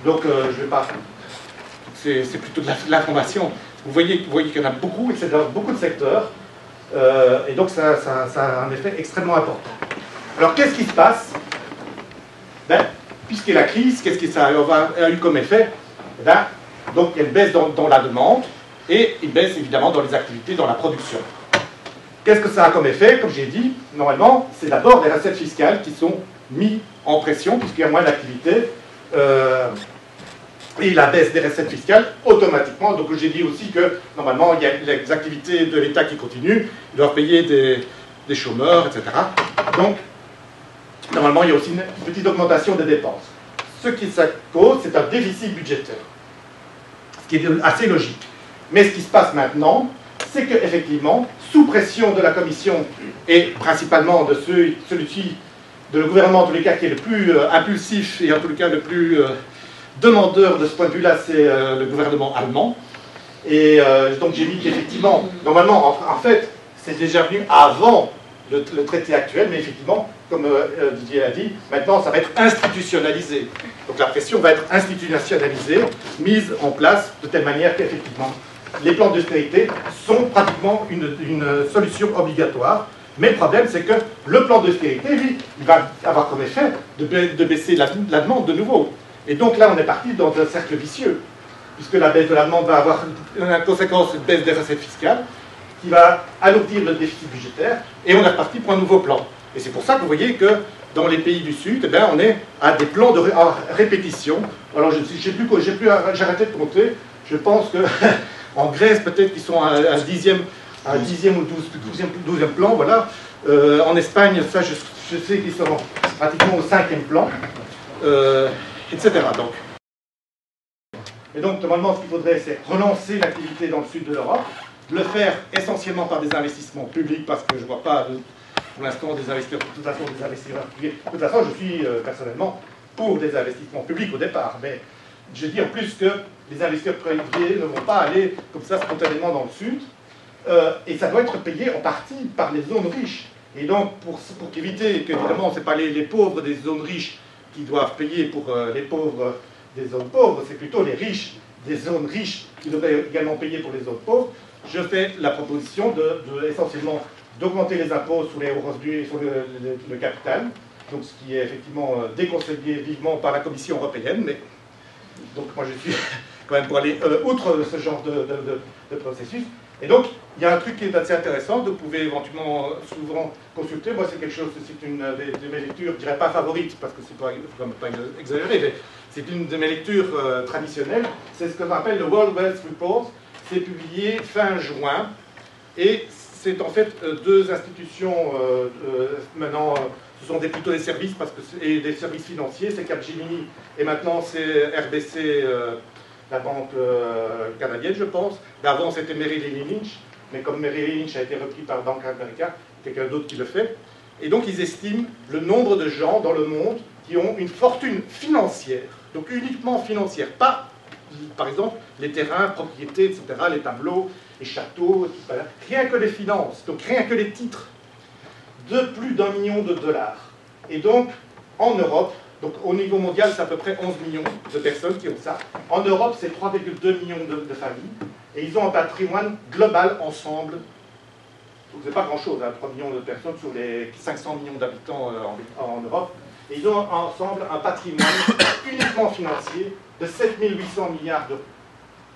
Donc, je vais pas... C'est plutôt de l'information. Vous voyez qu'il y en a beaucoup, et c'est dans beaucoup de secteurs. Et donc ça a un effet extrêmement important. Alors qu'est-ce qui se passe? Puisqu'il y a la crise, qu'est-ce que ça a eu comme effet? Donc il y a une baisse dans la demande et une baisse évidemment dans les activités, dans la production. Qu'est-ce que ça a comme effet? Comme j'ai dit, normalement, c'est d'abord les recettes fiscales qui sont mises en pression puisqu'il y a moins d'activité. Et la baisse des recettes fiscales, automatiquement, donc j'ai dit aussi que, normalement, il y a les activités de l'État qui continuent, ils doivent payer des chômeurs, etc. Donc, normalement, il y a aussi une petite augmentation des dépenses. Ce qui ça cause, c'est un déficit budgétaire, ce qui est assez logique. Mais ce qui se passe maintenant, c'est qu'effectivement, sous pression de la Commission, et principalement de celui-ci, de le gouvernement, en tous les cas, qui est le plus impulsif, et en tous les cas le plus demandeur de ce point de vue-là, c'est le gouvernement allemand. Et donc j'ai dit qu'effectivement, normalement, en fait, c'est déjà venu avant le traité actuel, mais effectivement, comme Didier l'a dit, maintenant ça va être institutionnalisé. Donc la pression va être institutionnalisée, mise en place de telle manière qu'effectivement, les plans d'austérité sont pratiquement une solution obligatoire. Mais le problème, c'est que le plan d'austérité, lui, il va avoir comme effet de baisser la demande de nouveau. Et donc là, on est parti dans un cercle vicieux, puisque la baisse de la demande va avoir une conséquence, une baisse des recettes fiscales, qui va alourdir le déficit budgétaire, et on est reparti pour un nouveau plan. Et c'est pour ça que vous voyez que dans les pays du Sud, eh on est à des plans de répétition. Alors, j'ai arrêté de compter. Je pense qu'en Grèce, peut-être qu'ils sont à un dixième ou douzième plan, voilà. En Espagne, ça, je sais qu'ils sont pratiquement au 5e plan. Etc. Donc. Et donc, normalement, ce qu'il faudrait, c'est relancer l'activité dans le sud de l'Europe, le faire essentiellement par des investissements publics, parce que je ne vois pas, pour l'instant, des investisseurs privés. De toute façon, je suis personnellement pour des investissements publics au départ, mais je dis en plus que les investisseurs privés ne vont pas aller comme ça spontanément dans le sud, et ça doit être payé en partie par les zones riches. Et donc, pour éviter qu'évidemment, ce n'est pas les pauvres des zones riches qui doivent payer pour les pauvres des zones pauvres, c'est plutôt les riches des zones riches qui devraient également payer pour les zones pauvres. Je fais la proposition essentiellement d'augmenter les impôts sur les hauts revenus et sur le capital, donc ce qui est effectivement déconseillé vivement par la Commission européenne, mais donc moi je suis quand même pour aller outre ce genre de processus. Et donc, il y a un truc qui est assez intéressant, vous pouvez éventuellement souvent consulter. Moi, c'est quelque chose, c'est une de mes lectures, je dirais pas favorite, parce que c'est pas, faut pas exagérer, mais c'est une de mes lectures traditionnelles. C'est ce qu'on appelle le World Wealth Report. C'est publié fin juin, et c'est en fait deux institutions, maintenant, ce sont plutôt des services, et des services financiers, c'est Capgemini, et maintenant c'est RBC, la banque canadienne, je pense. D'avant, c'était Merrill Lynch, mais comme Merrill Lynch a été repris par Bank of America, quelqu'un d'autre qui le fait. Et donc, ils estiment le nombre de gens dans le monde qui ont une fortune financière, donc uniquement financière, pas, par exemple, les terrains, propriétés, etc., les tableaux, les châteaux, etc., rien que les finances, donc rien que les titres, de plus d'1 million de dollars. Et donc, en Europe, donc au niveau mondial, c'est à peu près 11 millions de personnes qui ont ça. En Europe, c'est 3,2 millions de familles. Et ils ont un patrimoine global ensemble. Donc c'est pas grand-chose, hein, 3 millions de personnes sur les 500 millions d'habitants en Europe. Et ils ont ensemble un patrimoine uniquement financier de 7 800 milliards d'euros.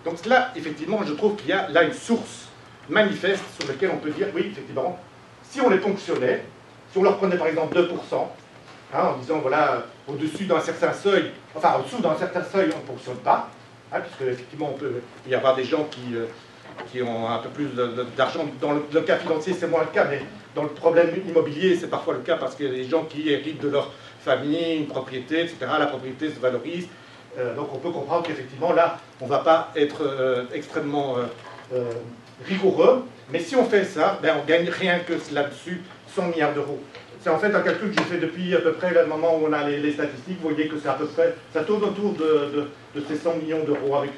Donc là, effectivement, je trouve qu'il y a là une source manifeste sur laquelle on peut dire, oui, effectivement, si on les ponctionnait, si on leur prenait par exemple 2%, en disant, voilà, au-dessus d'un certain seuil, enfin, au-dessous d'un certain seuil, on ne fonctionne pas, puisque, effectivement, il peut y avoir des gens qui ont un peu plus d'argent. Dans le cas financier, c'est moins le cas, mais dans le problème immobilier, c'est parfois le cas, parce qu'il y a des gens qui héritent de leur famille, une propriété, etc. La propriété se valorise. Donc, on peut comprendre qu'effectivement, là, on ne va pas être extrêmement rigoureux, mais si on fait ça, ben, on gagne rien que là-dessus 100 milliards d'euros. C'est en fait un calcul que j'ai fait depuis à peu près le moment où on a les statistiques. Vous voyez que c'est à peu près, ça tourne autour de ces 100 millions d'euros avec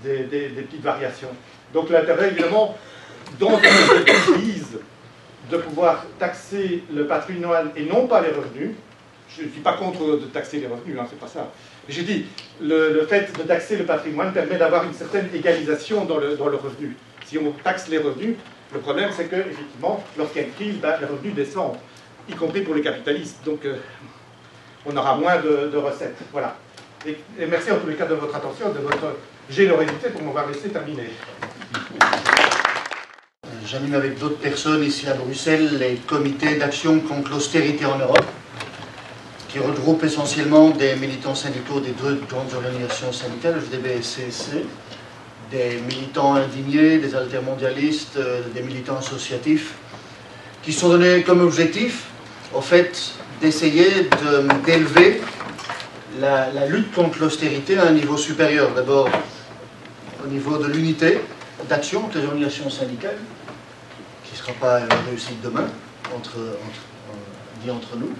des petites variations. Donc l'intérêt, évidemment, dans une crise, de pouvoir taxer le patrimoine et non pas les revenus. Je ne suis pas contre de taxer les revenus, hein, c'est pas ça. Mais j'ai dit, le fait de taxer le patrimoine permet d'avoir une certaine égalisation dans le revenu. Si on taxe les revenus, Le problème, c'est qu'effectivement, lorsqu'il y a une crise, les revenus descendent, y compris pour les capitalistes. Donc, on aura moins de recettes. Voilà. Et merci en tous les cas de votre attention, de votre générosité pour m'avoir laissé terminer. J'anime avec d'autres personnes ici à Bruxelles les comités d'action contre l'austérité en Europe, qui regroupent essentiellement des militants syndicaux des deux grandes organisations syndicales, le FDB et CSC, des militants indignés, des altermondialistes, des militants associatifs, qui sont donnés comme objectif, au fait, d'essayer d'élever la lutte contre l'austérité à un niveau supérieur. D'abord, au niveau de l'unité d'action entre les organisations syndicales, qui ne sera pas une réussite demain, entre nous,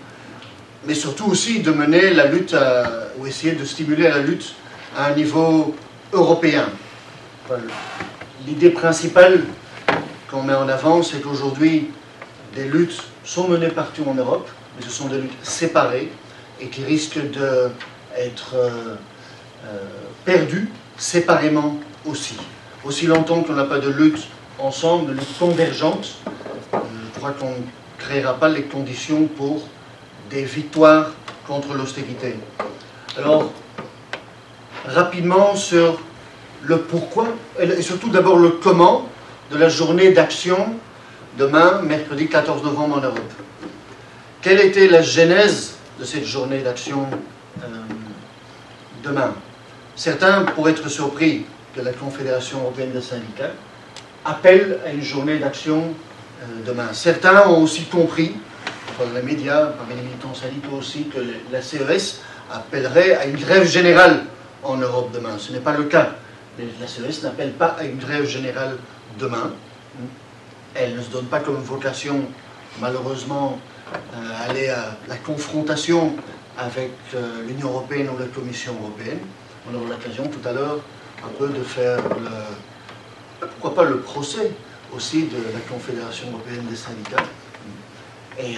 mais surtout aussi de mener la lutte, ou essayer de stimuler la lutte à un niveau européen. Enfin, l'idée principale qu'on met en avant, c'est qu'aujourd'hui, des luttes sont menées partout en Europe, mais ce sont des luttes séparées et qui risquent d'être perdues séparément aussi. Aussi longtemps qu'on n'a pas de lutte ensemble, de lutte convergente, je crois qu'on ne créera pas les conditions pour des victoires contre l'austérité. Alors, rapidement sur le pourquoi, et surtout d'abord le comment de la journée d'action demain, mercredi 14 novembre en Europe. Quelle était la genèse de cette journée d'action demain? Certains pourraient être surpris que la Confédération européenne des syndicats appelle à une journée d'action demain. Certains ont aussi compris, par les médias, parmi les militants syndicaux aussi, que la CES appellerait à une grève générale en Europe demain. Ce n'est pas le cas. La CES n'appelle pas à une grève générale demain. Elle ne se donne pas comme vocation, malheureusement, à aller à la confrontation avec l'Union européenne ou la Commission européenne. On aura l'occasion tout à l'heure un peu de faire pourquoi pas le procès aussi de la Confédération européenne des syndicats et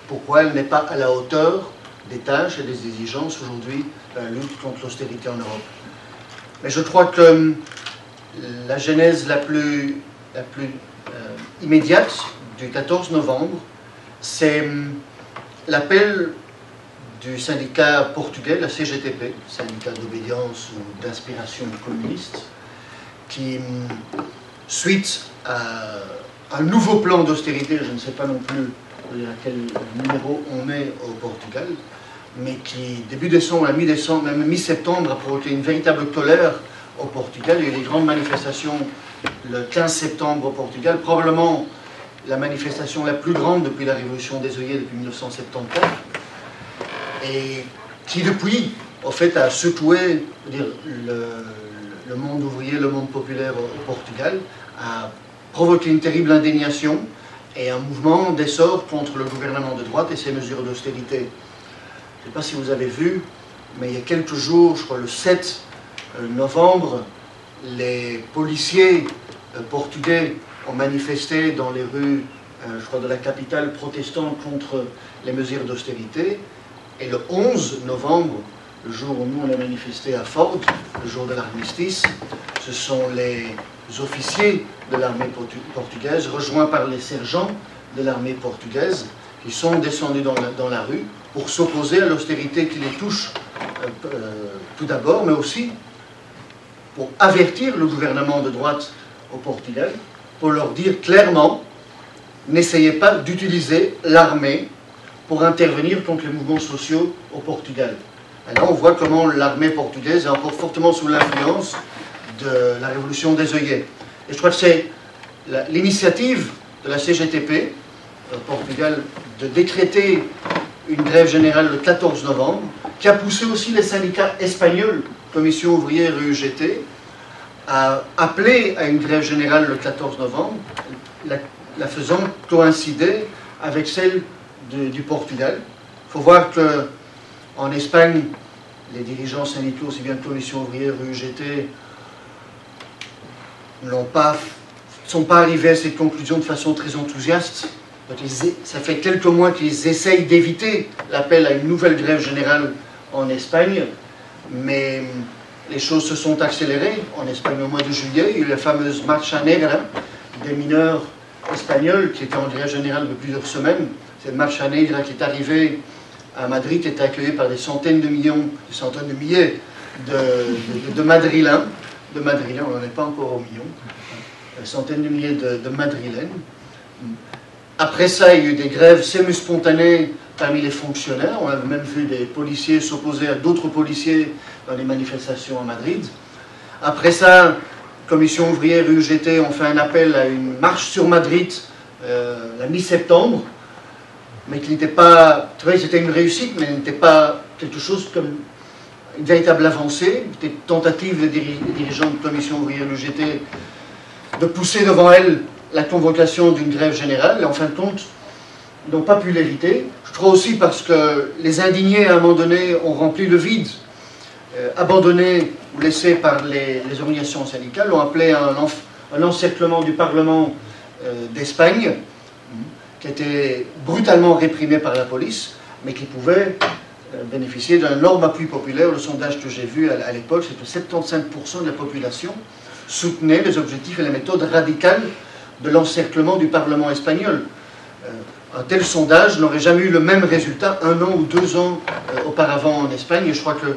pourquoi elle n'est pas à la hauteur des tâches et des exigences aujourd'hui de la lutte contre l'austérité en Europe. Mais je crois que la genèse la plus immédiate du 14 novembre, c'est l'appel du syndicat portugais, la CGTP, syndicat d'obédience ou d'inspiration communiste, qui, suite à un nouveau plan d'austérité, je ne sais pas non plus à quel numéro on met au Portugal, mais qui, début décembre, à mi-décembre, même mi-septembre, a provoqué une véritable colère au Portugal. Il y a eu des grandes manifestations le 15 septembre au Portugal, probablement la manifestation la plus grande depuis la révolution des œillets, depuis 1974, et qui depuis, en fait, a secoué le monde ouvrier, le monde populaire au Portugal, a provoqué une terrible indignation et un mouvement d'essor contre le gouvernement de droite et ses mesures d'austérité. Je ne sais pas si vous avez vu, mais il y a quelques jours, je crois le 7 novembre, les policiers portugais ont manifesté dans les rues, je crois, de la capitale, protestant contre les mesures d'austérité. Et le 11 novembre, le jour où nous on a manifesté à Ford, le jour de l'armistice, ce sont les officiers de l'armée portugaise, rejoints par les sergents de l'armée portugaise, qui sont descendus dans la rue pour s'opposer à l'austérité qui les touche tout d'abord, mais aussi pour avertir le gouvernement de droite au Portugal, pour leur dire clairement, n'essayez pas d'utiliser l'armée pour intervenir contre les mouvements sociaux au Portugal. Et là, on voit comment l'armée portugaise est encore fortement sous l'influence de la révolution des œillets. Et je crois que c'est l'initiative de la CGTP au Portugal de décréter une grève générale le 14 novembre, qui a poussé aussi les syndicats espagnols, Commission ouvrière et UGT, à appeler à une grève générale le 14 novembre, la faisant coïncider avec celle du Portugal. Il faut voir qu'en Espagne, les dirigeants syndicaux, aussi bien de Commission ouvrière et UGT, ne sont pas arrivés à cette conclusion de façon très enthousiaste. Ça fait quelques mois qu'ils essayent d'éviter l'appel à une nouvelle grève générale en Espagne, mais les choses se sont accélérées. En Espagne, au mois de juillet, il y a eu la fameuse Marcha Negra, des mineurs espagnols qui étaient en grève générale de plusieurs semaines. Cette marcha negra qui est arrivée à Madrid est accueillie par des centaines de milliers de Madrilènes. On n'en est pas encore au million. Des centaines de milliers de Madrilènes. Après ça, il y a eu des grèves semi-spontanées parmi les fonctionnaires. On a même vu des policiers s'opposer à d'autres policiers dans les manifestations à Madrid. Après ça, Commission ouvrière et UGT ont fait un appel à une marche sur Madrid la mi-septembre, mais qui n'était pas... Tu vois, c'était une réussite, mais n'était pas quelque chose comme une véritable avancée. C'était une tentative des dirigeants de Commission ouvrière et UGT de pousser devant elle la convocation d'une grève générale, et en fin de compte, ils n'ont pas pu l'éviter. Je crois aussi parce que les indignés, à un moment donné, ont rempli le vide, abandonné ou laissé par les organisations syndicales, ont appelé à un encerclement du Parlement d'Espagne, qui était brutalement réprimé par la police, mais qui pouvait bénéficier d'un énorme appui populaire. Le sondage que j'ai vu à l'époque, c'est que 75% de la population soutenait les objectifs et les méthodes radicales de l'encerclement du Parlement espagnol. Un tel sondage n'aurait jamais eu le même résultat 1 an ou 2 ans auparavant en Espagne, et je crois que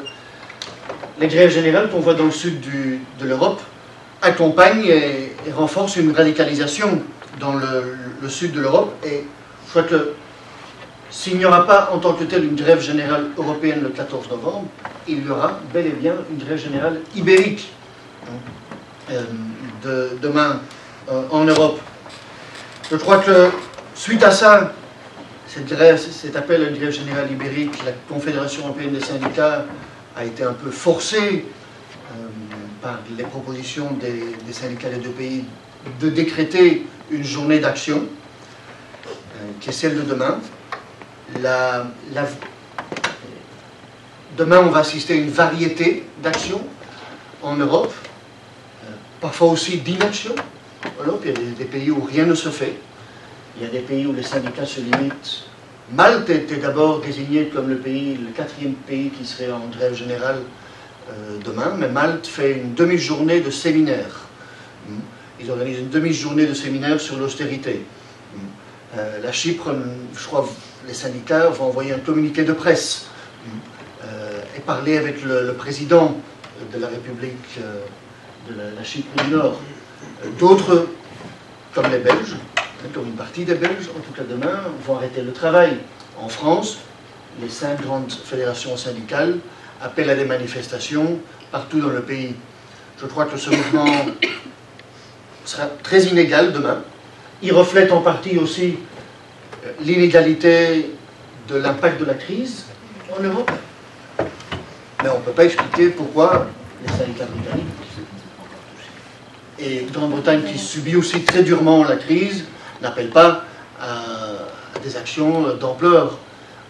les grèves générales qu'on voit dans le sud de l'Europe accompagnent et renforcent une radicalisation dans le sud de l'Europe, et je crois que s'il n'y aura pas en tant que tel une grève générale européenne le 14 novembre, il y aura bel et bien une grève générale ibérique demain en Europe. Je crois que suite à ça, cet appel à une grève générale ibérique, la Confédération européenne des syndicats a été un peu forcée par les propositions des syndicats des deux pays de décréter une journée d'action, qui est celle de demain. Demain, on va assister à une variété d'actions en Europe, parfois aussi d'inaction. Il y a des pays où rien ne se fait. Il y a des pays où les syndicats se limitent. Malte était d'abord désigné comme le 4e pays qui serait en grève générale demain, mais Malte fait une demi-journée de séminaire. Ils organisent une demi-journée de séminaire sur l'austérité. La Chypre, je crois, les syndicats vont envoyer un communiqué de presse et parler avec le président de la République de la Chypre du Nord. D'autres, comme les Belges, comme une partie des Belges, en tout cas demain, vont arrêter le travail. En France, les 5 grandes fédérations syndicales appellent à des manifestations partout dans le pays. Je crois que ce mouvement sera très inégal demain. Il reflète en partie aussi l'inégalité de l'impact de la crise en Europe. Mais on ne peut pas expliquer pourquoi les syndicats britanniques et Grande-Bretagne, qui subit aussi très durement la crise, n'appellent pas à des actions d'ampleur.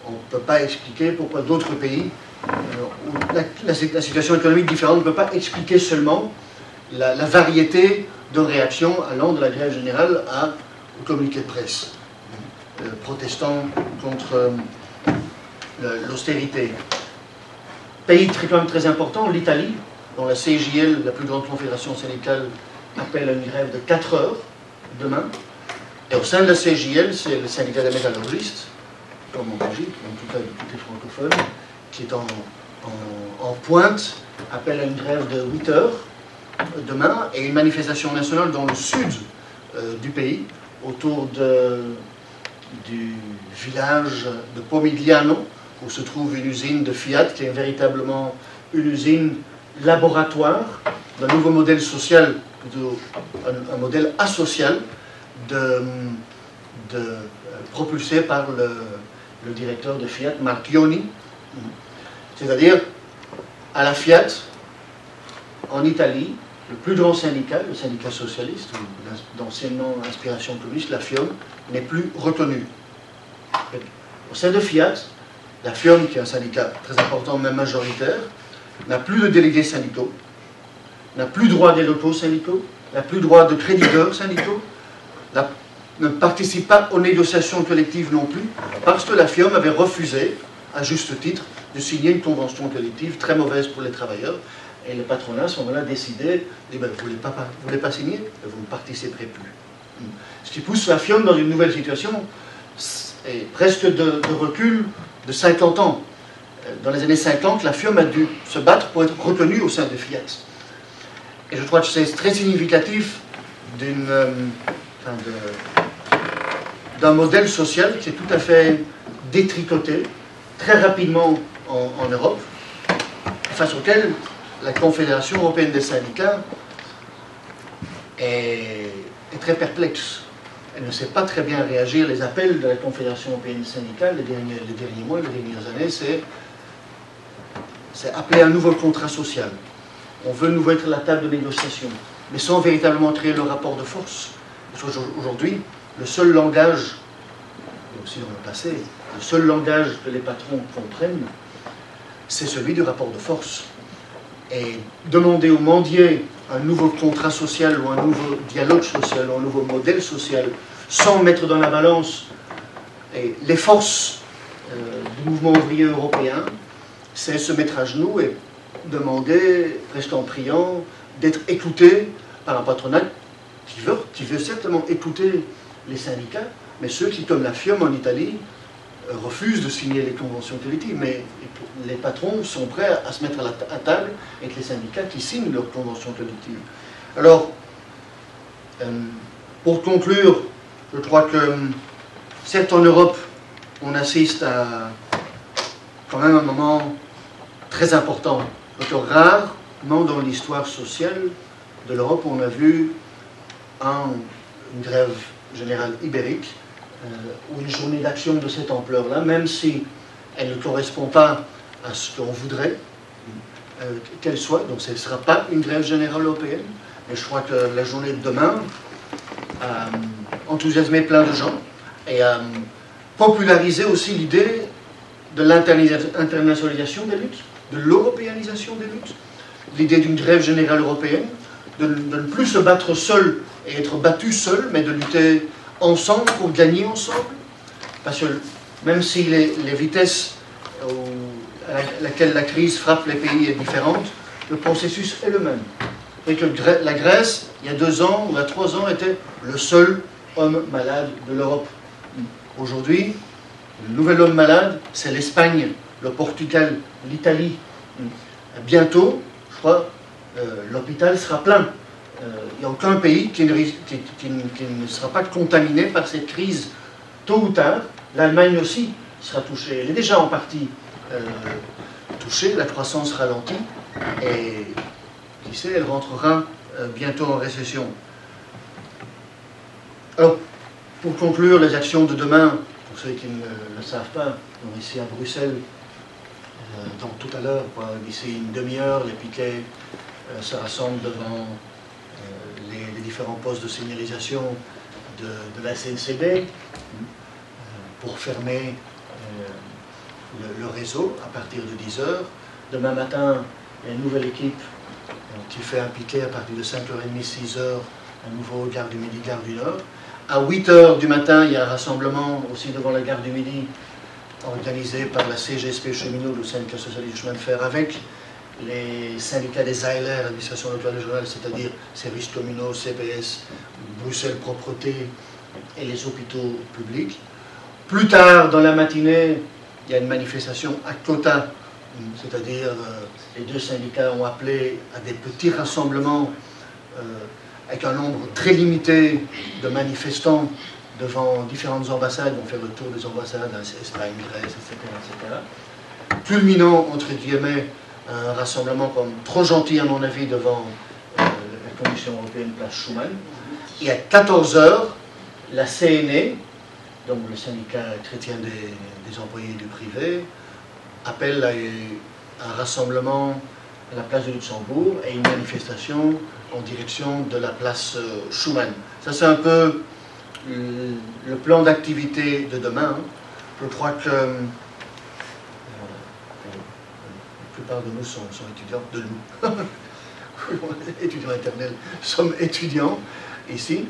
On ne peut pas expliquer pourquoi d'autres pays, où la situation économique différente, ne peut pas expliquer seulement la variété de réactions allant de la grève générale au communiqué de presse, protestant contre l'austérité. Pays quand même très important, l'Italie, dont la CGIL, la plus grande confédération syndicale, appelle à une grève de 4 heures demain. Et au sein de la CGIL, c'est le syndicat des métallurgistes, comme en Belgique, en tout cas de tous les francophones, qui est en pointe, appelle à une grève de 8 heures demain, et une manifestation nationale dans le sud du pays, autour du village de Pomigliano, où se trouve une usine de Fiat, qui est véritablement une usine laboratoire d'un nouveau modèle social, plutôt un modèle asocial, propulsé par le directeur de Fiat, Marchionni. C'est-à-dire, à la Fiat, en Italie, le plus grand syndicat, le syndicat socialiste, ou d'anciennement inspiration communiste, la FIOM, n'est plus reconnu. Au sein de Fiat, la FIOM, qui est un syndicat très important, même majoritaire, n'a plus de délégués syndicaux, n'a plus droit des locaux syndicaux, n'a plus droit de créditeurs syndicaux, ne participe pas aux négociations collectives non plus, parce que la FIOM avait refusé, à juste titre, de signer une convention collective très mauvaise pour les travailleurs. Et le patronat, à ce moment-là, décidé, vous ne voulez pas signer, vous ne participerez plus. Ce qui pousse la FIOM dans une nouvelle situation, et presque de recul de 50 ans. Dans les années 50, la FIOM a dû se battre pour être retenue au sein de Fiat. Et je crois que c'est très significatif d'un modèle social qui est tout à fait détricoté très rapidement en Europe, face auquel la Confédération européenne des syndicats est très perplexe. Elle ne sait pas très bien réagir. Les appels de la Confédération européenne des syndicats les derniers mois, les dernières années, c'est appeler un nouveau contrat social. On veut de nouveau être à la table de négociation, mais sans véritablement créer le rapport de force. Aujourd'hui, le seul langage, et aussi dans le passé, le seul langage que les patrons comprennent, c'est celui du rapport de force. Et demander aux mendiers un nouveau contrat social ou un nouveau dialogue social ou un nouveau modèle social sans mettre dans la balance les forces du mouvement ouvrier européen, c'est se mettre à genoux et demander, presque en priant, d'être écouté par un patronat qui veut certainement écouter les syndicats, mais ceux qui, comme la FIOM en Italie, refusent de signer les conventions collectives. Mais les patrons sont prêts à se mettre à table avec les syndicats qui signent leurs conventions collectives. Alors, pour conclure, je crois que, certes en Europe, on assiste à quand même un moment très important. Donc, rarement dans l'histoire sociale de l'Europe, on a vu une grève générale ibérique ou une journée d'action de cette ampleur-là, même si elle ne correspond pas à ce qu'on voudrait qu'elle soit. Donc ce ne sera pas une grève générale européenne, mais je crois que la journée de demain a enthousiasmé plein de gens et a popularisé aussi l'idée de l'internationalisation des luttes, de l'européanisation des luttes, l'idée d'une grève générale européenne, de ne plus se battre seul et être battu seul, mais de lutter ensemble pour gagner ensemble. Parce que même si les vitesses à laquelle la crise frappe les pays est différente, le processus est le même. Et que la Grèce, il y a 2 ans ou il y a 3 ans, était le seul homme malade de l'Europe. Aujourd'hui, le nouvel homme malade, c'est l'Espagne, le Portugal, l'Italie. Bientôt, je crois, l'hôpital sera plein. Il n'y a aucun pays qui ne sera pas contaminé par cette crise tôt ou tard. L'Allemagne aussi sera touchée. Elle est déjà en partie touchée, la croissance ralentit et qui sait, elle rentrera bientôt en récession. Alors, pour conclure, les actions de demain, pour ceux qui ne le savent pas, ici à Bruxelles, donc tout à l'heure, d'ici une demi-heure, les piquets se rassemblent devant les différents postes de signalisation de la SNCB pour fermer le réseau à partir de 10 h. Demain matin, il y a une nouvelle équipe qui fait un piquet à partir de 5h30, 6 h, à nouveau gare du Midi, gare du Nord. À 8 h du matin, il y a un rassemblement aussi devant la gare du Midi organisé par la CGSP Cheminots, le syndicat socialiste du chemin de fer, avec les syndicats des ALR, l'administration locale régionale, c'est-à-dire services communaux, CPS, Bruxelles Propreté et les hôpitaux publics. Plus tard, dans la matinée, il y a une manifestation à Cota, c'est-à-dire les 2 syndicats ont appelé à des petits rassemblements avec un nombre très limité de manifestants devant différentes ambassades, vont faire le tour des ambassades, Espagne, Grèce, etc. Culminant, entre guillemets, un rassemblement comme trop gentil à mon avis devant la Commission européenne place Schuman. Et à 14 h, la CNE, donc le syndicat chrétien des employés du privé, appelle à un rassemblement à la place de Luxembourg et une manifestation en direction de la place Schuman. Ça c'est un peu le plan d'activité de demain. Je crois que la plupart de nous sont étudiants, de nous, étudiants éternels, sommes étudiants ici.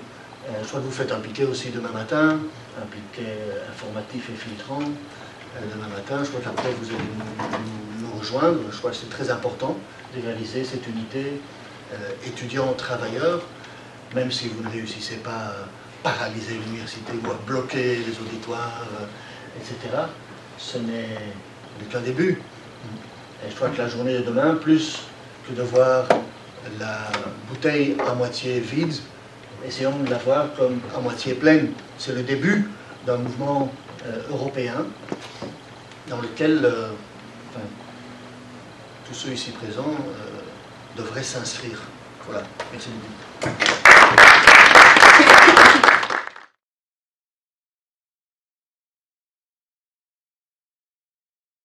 Je crois que vous faites un piquet aussi demain matin, un piquet informatif et filtrant demain matin. Je crois qu'après vous allez nous rejoindre. Je crois que c'est très important de réaliser cette unité étudiants-travailleurs, même si vous ne réussissez pas paralyser l'université ou à bloquer les auditoires, etc. Ce n'est qu'un début. Et je crois que la journée de demain, plus que de voir la bouteille à moitié vide, essayons de la voir comme à moitié pleine. C'est le début d'un mouvement européen dans lequel tous ceux ici présents devraient s'inscrire. Voilà, merci beaucoup.